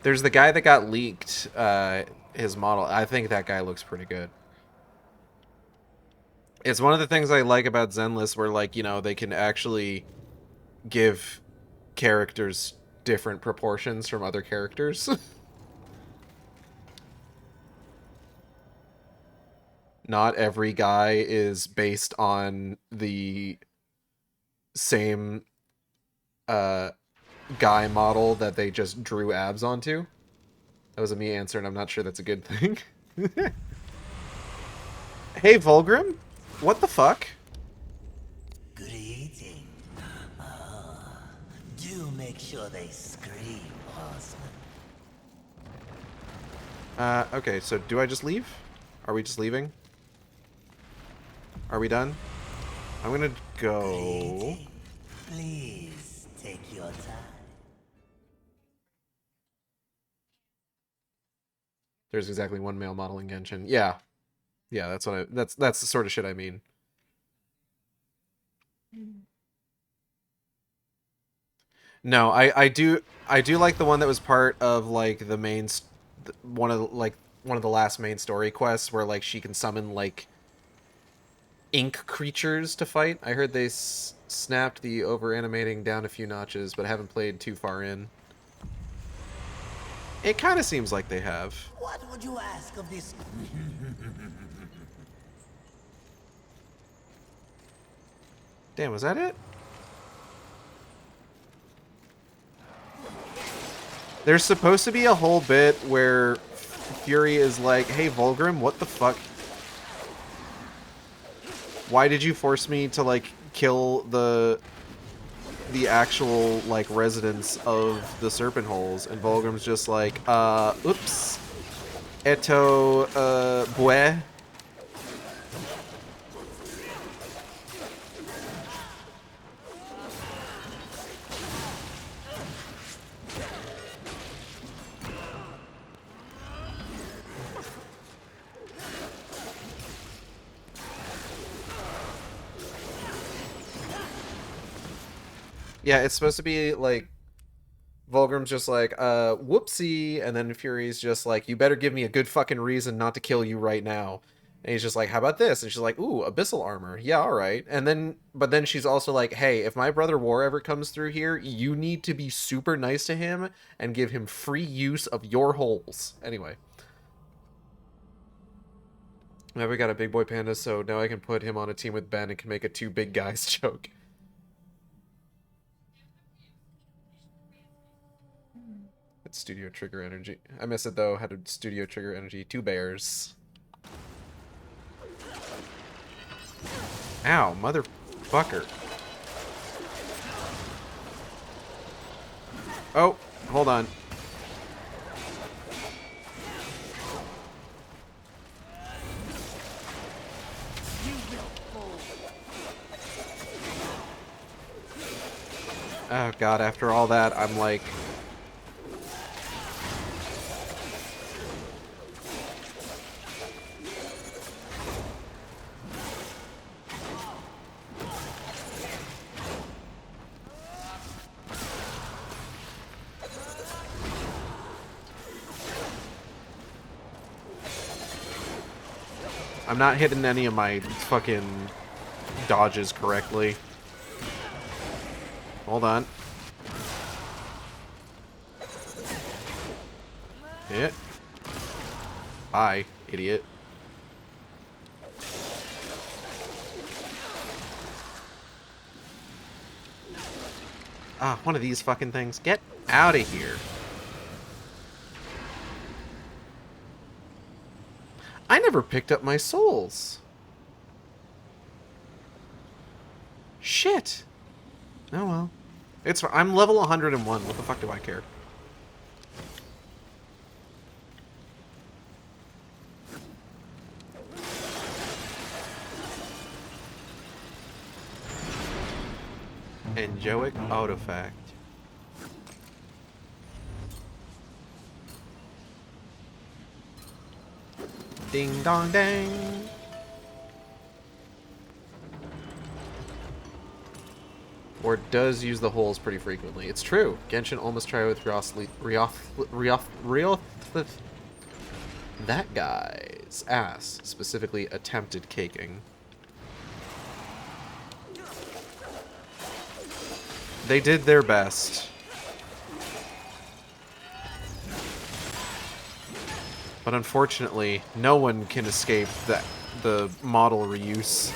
There's the guy that got leaked, his model. I think that guy looks pretty good. It's one of the things I like about Zenless where, like, you know, they can actually give characters different proportions from other characters. Not every guy is based on the same guy model that they just drew abs onto. That was a me answer, and I'm not sure that's a good thing. Hey, Vulgrim? What the fuck? Good eating. Do make sure they scream, horseman. Okay, so do I just leave? Are we just leaving? Are we done? I'm gonna go... Please take your time. There's exactly one male model in Genshin. Yeah. Yeah, that's what that's the sort of shit I mean. No, I do like the one that was part of like the main one of the last main story quests where like she can summon like ink creatures to fight. I heard they snapped the over animating down a few notches, but I haven't played too far in. It kind of seems like they have. What would you ask of this? Damn, was that it? There's supposed to be a whole bit where Fury is like, hey, Vulgrim, what the fuck? Why did you force me to, like, kill the actual, like, residents of the Serpent Holes? And Vulgrim's just like, oops. Eto, bue. Yeah, it's supposed to be, like, Vulgrim's just like, whoopsie, and then Fury's just like, you better give me a good fucking reason not to kill you right now. And he's just like, how about this? And she's like, ooh, abyssal armor. Yeah, alright. And then, but then she's also like, hey, if my brother War ever comes through here, you need to be super nice to him and give him free use of your holes. Anyway. Now we got a big boy panda, so now I can put him on a team with Ben and can make a two big guys joke. It's Studio Trigger Energy. I miss it though. Had a Studio Trigger Energy. 2 bears. Ow, motherfucker. Oh, hold on. Oh god, after all that, I'm like... I'm not hitting any of my fucking dodges correctly. Hold on. Hit. Bye, idiot. Ah, one of these fucking things. Get out of here. I never picked up my souls. Shit. Oh well. I'm level 101. What the fuck do I care? Angelic artifact. Ding dong dang. Or does use the holes pretty frequently. It's true. Genshin almost tried with that guy's ass. Specifically attempted caking. They did their best. But unfortunately, no one can escape the model reuse.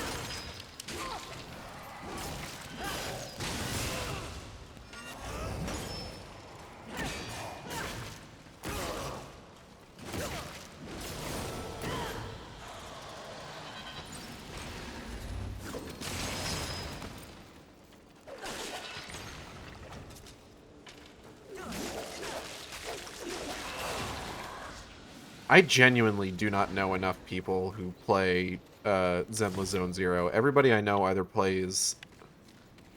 I genuinely do not know enough people who play Zenless Zone Zero. Everybody I know either plays...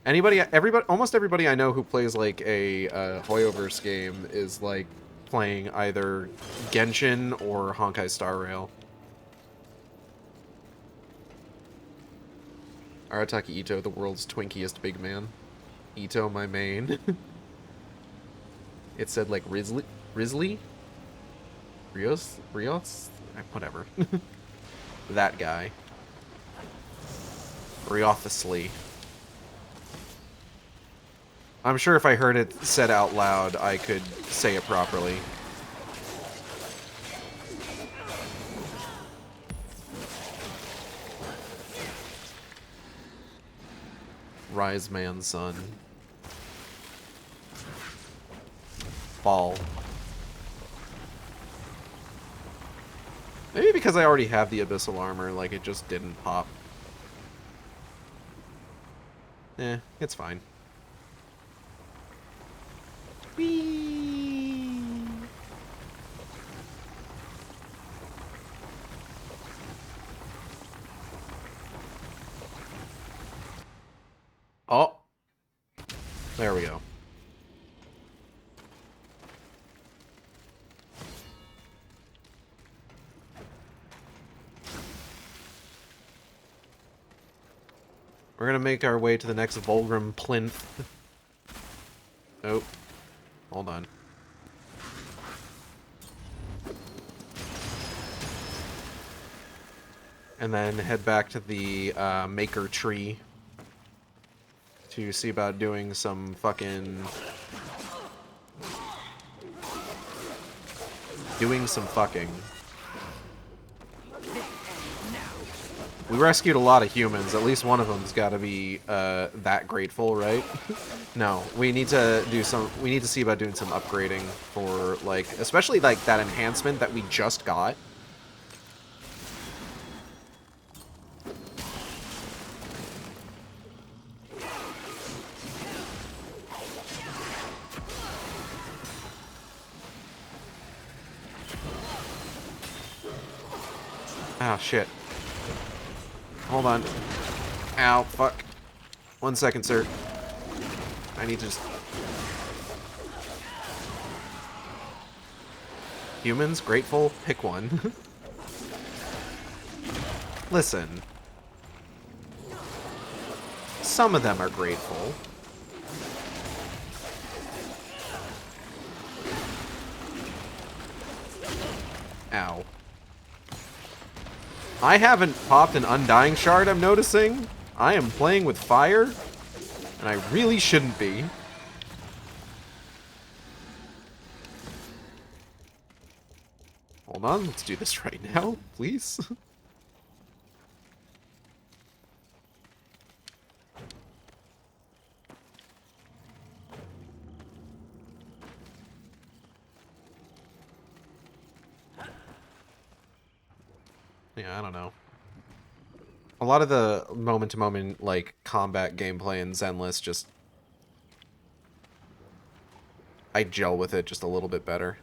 almost everybody I know who plays like a Hoyoverse game is like playing either Genshin or Honkai Star Rail. Arataki Ito, the world's twinkiest big man. Ito, my main. It said like Risley? Rios? Whatever. That guy. Riothusly. I'm sure if I heard it said out loud, I could say it properly. Rise man's son. Fall. Maybe because I already have the abyssal armor, like it just didn't pop. Eh, it's fine. Whee! Oh! There we go. We're gonna make our way to the next Vulgrim plinth. Oh. Hold on. And then head back to the maker tree to see about doing some fucking... doing some fucking... We rescued a lot of humans. At least one of them's got to be that grateful, right? No, we need to do some. We need to see about doing some upgrading for like, especially like that enhancement that we just got. Ah, shit. Hold on. Ow, fuck. 1 second, sir. I need to just... Humans? Grateful? Pick one. Listen. Some of them are grateful. Ow. I haven't popped an Undying Shard, I'm noticing. I am playing with fire, and I really shouldn't be. Hold on, let's do this right now, please. Yeah, I don't know. A lot of the moment-to-moment, like, combat gameplay in Zenless just... I gel with it just a little bit better.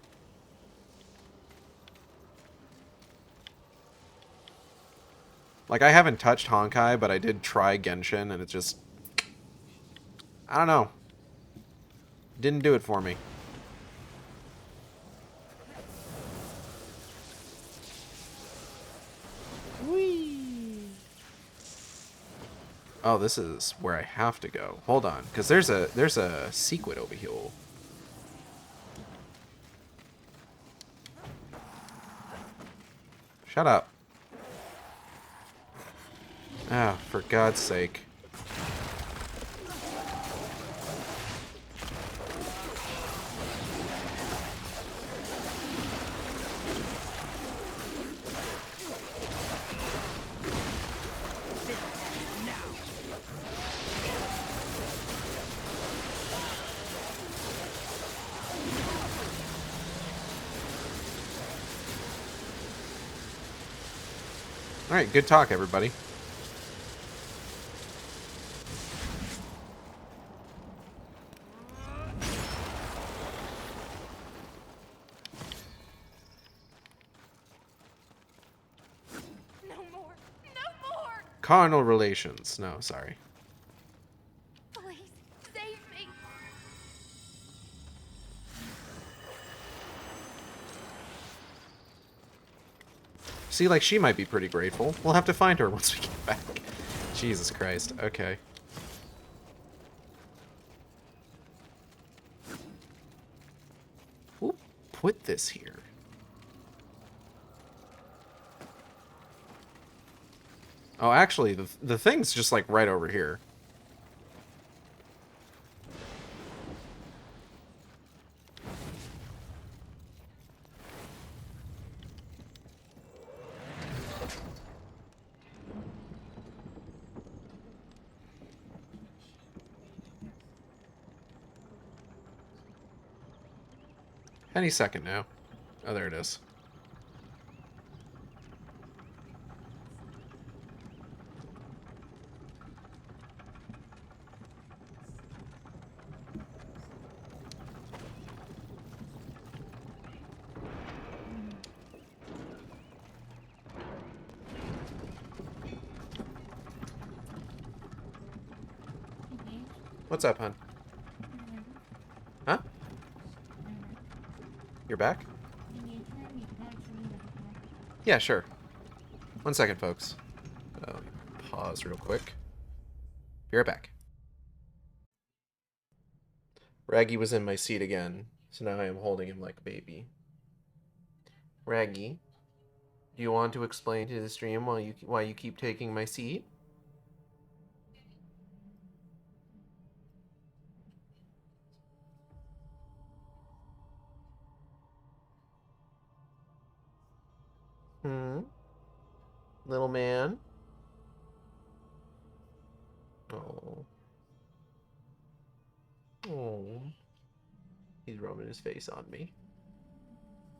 Like, I haven't touched Honkai, but I did try Genshin, and it just... I don't know. Didn't do it for me. Oh, this is where I have to go. Hold on, because there's a secret over here. Shut up. Ah, for God's sake. Alright, good talk, everybody. No more! No more! Carnal relations. No, sorry. Please, save me! See, like, she might be pretty grateful. We'll have to find her once we get back. Jesus Christ. Okay. put this here? Oh, actually, the thing's just like right over here. Any second now. Oh, there it is. What's up, hon? Huh? You're back? Yeah, sure. 1 second, folks. Oh, pause real quick. Be right back. Raggy was in my seat again, so now I am holding him like a baby. Raggy, do you want to explain to the stream why you keep taking my seat? Little man? Oh. Oh. He's rubbing his face on me.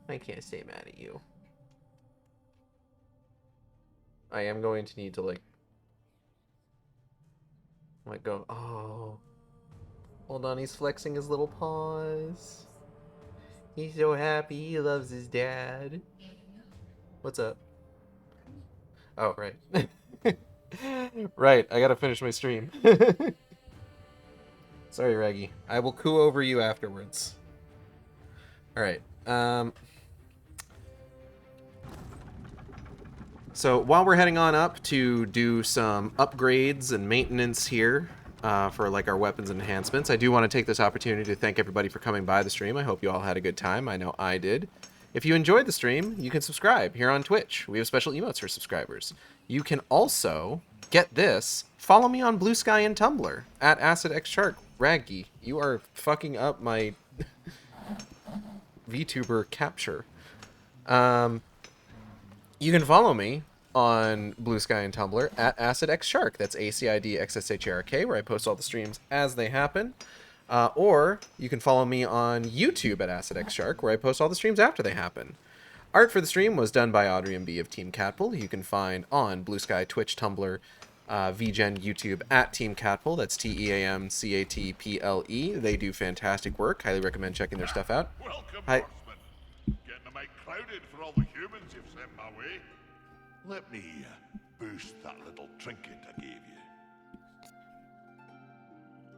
I can't stay mad at you. I am going to need to, like go. Oh. Hold on, he's flexing his little paws. He's so happy. He loves his dad. What's up? Oh, right. Right, I gotta finish my stream. Sorry, Raggy. I will coo over you afterwards. Alright, so while we're heading on up to do some upgrades and maintenance here for like our weapons and enhancements, I do want to take this opportunity to thank everybody for coming by the stream. I hope you all had a good time. I know I did. If you enjoyed the stream, you can subscribe here on Twitch. We have special emotes for subscribers. You can also, get this, follow me on Blue Sky and Tumblr, at AcidXShark. Raggy, you are fucking up my VTuber capture. You can follow me on Blue Sky and Tumblr at AcidXShark. That's ACIDXSHARK, where I post all the streams as they happen. Or you can follow me on YouTube at AcidXShark, where I post all the streams after they happen. Art for the stream was done by Audrey and B of Team Catpole, who you can find on Blue Sky, Twitch, Tumblr, VGen, YouTube at Team Catpole. That's TEAMCATPLE. They do fantastic work. Highly recommend checking their stuff out. Welcome, Hi. horseman. Getting the mic crowded for all the humans you've sent my way. Let me boost that little trinket I gave you.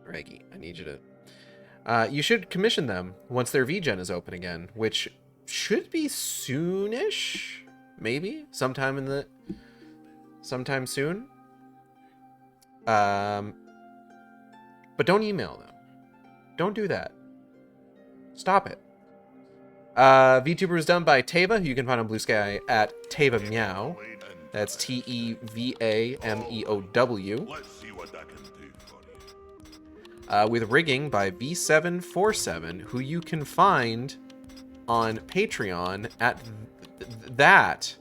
Reggie, I need you to... you should commission them once their VGen is open again, which should be soonish, maybe sometime soon. But don't email them. Don't do that. Stop it. VTuber is done by Teva, who you can find on Blue Sky at Teva Meow. That's TEVAMEOW. Let's see what I can do for you. With rigging by V747, who you can find on Patreon at that.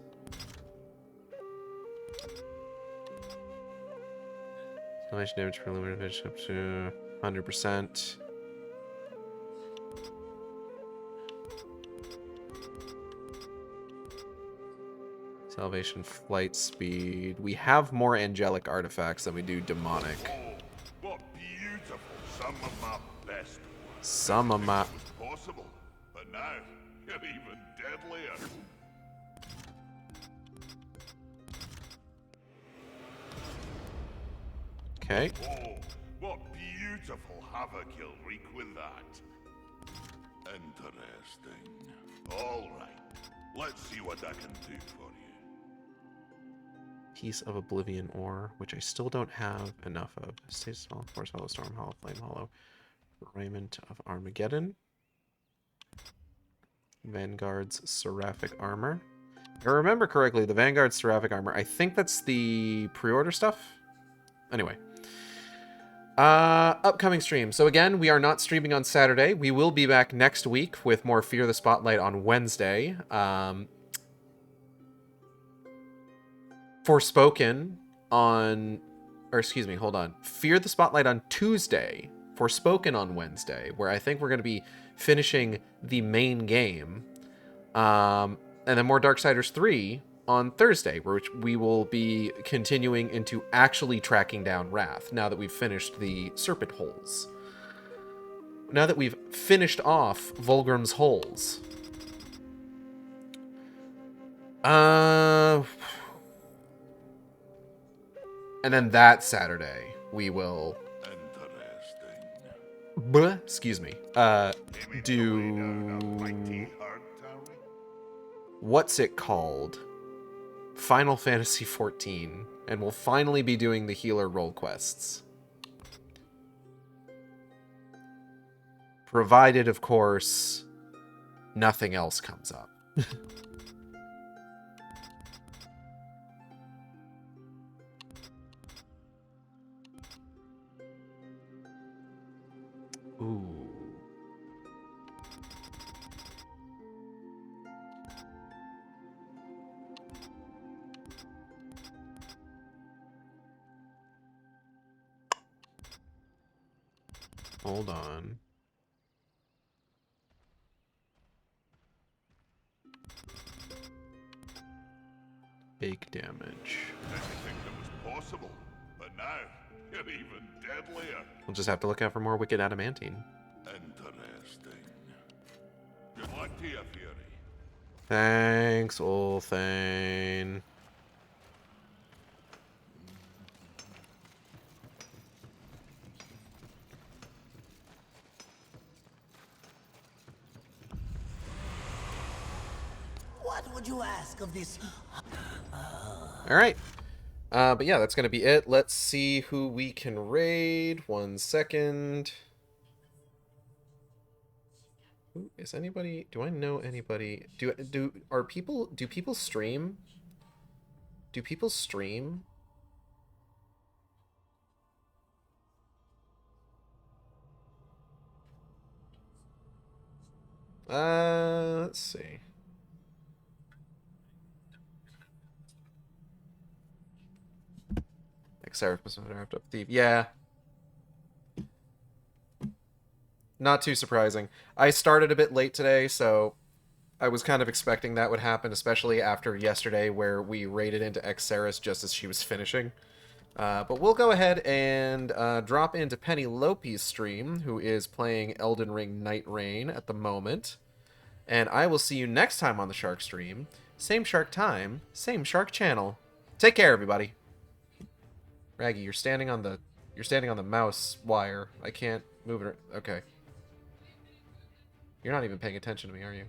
Salvation damage per limited fish up to 100%. Salvation flight speed. We have more angelic artifacts than we do demonic. Oh, what beautiful! Some of my best. Some of my... Was possible, but now you're even deadlier. Okay. Oh, what beautiful havoc you'll wreak with that. Interesting. All right, let's see what I can do for you. Piece of Oblivion ore, which I still don't have enough of. Stasis Hollow, Force Hollow, Storm Hollow, Flame Hollow, Raiment of Armageddon. Vanguard's Seraphic Armor. If I remember correctly, the Vanguard's Seraphic Armor, I think that's the pre-order stuff. Anyway. Upcoming stream. So again, we are not streaming on Saturday. We will be back next week with more Fear the Spotlight on Wednesday. Forspoken on... Or excuse me, hold on. Fear the Spotlight on Tuesday. Forspoken on Wednesday, where I think we're going to be finishing the main game. And then more Darksiders 3 on Thursday, which we will be continuing into actually tracking down Wrath, now that we've finished the Serpent Holes. Now that we've finished off Vulgrim's Holes. And then that Saturday, we will... excuse me. Do... What's it called? Final Fantasy XIV. And we'll finally be doing the healer role quests. Provided, of course, nothing else comes up. Ooh. Hold on. Bake damage. Didn't think that was possible, but now you're even deadlier. We'll just have to look out for more wicked adamantine. Interesting. Good luck to you, Fury. Thanks, Ulthane. What would you ask of this? All right. But yeah, that's going to be it. Let's see who we can raid. 1 second. Who is anybody? Do I know anybody? Do people stream? Do people stream? Let's see. Wrapped up thief. Yeah. Not too surprising. I started a bit late today, so I was kind of expecting that would happen, especially after yesterday where we raided into Xeris just as she was finishing. But we'll go ahead and drop into Penny Lopi's stream, who is playing Elden Ring Night Rain at the moment. And I will see you next time on the Shark stream. Same Shark time, same Shark channel. Take care, everybody. Raggy, you're standing on the mouse wire. I can't move it. Okay. You're not even paying attention to me, are you?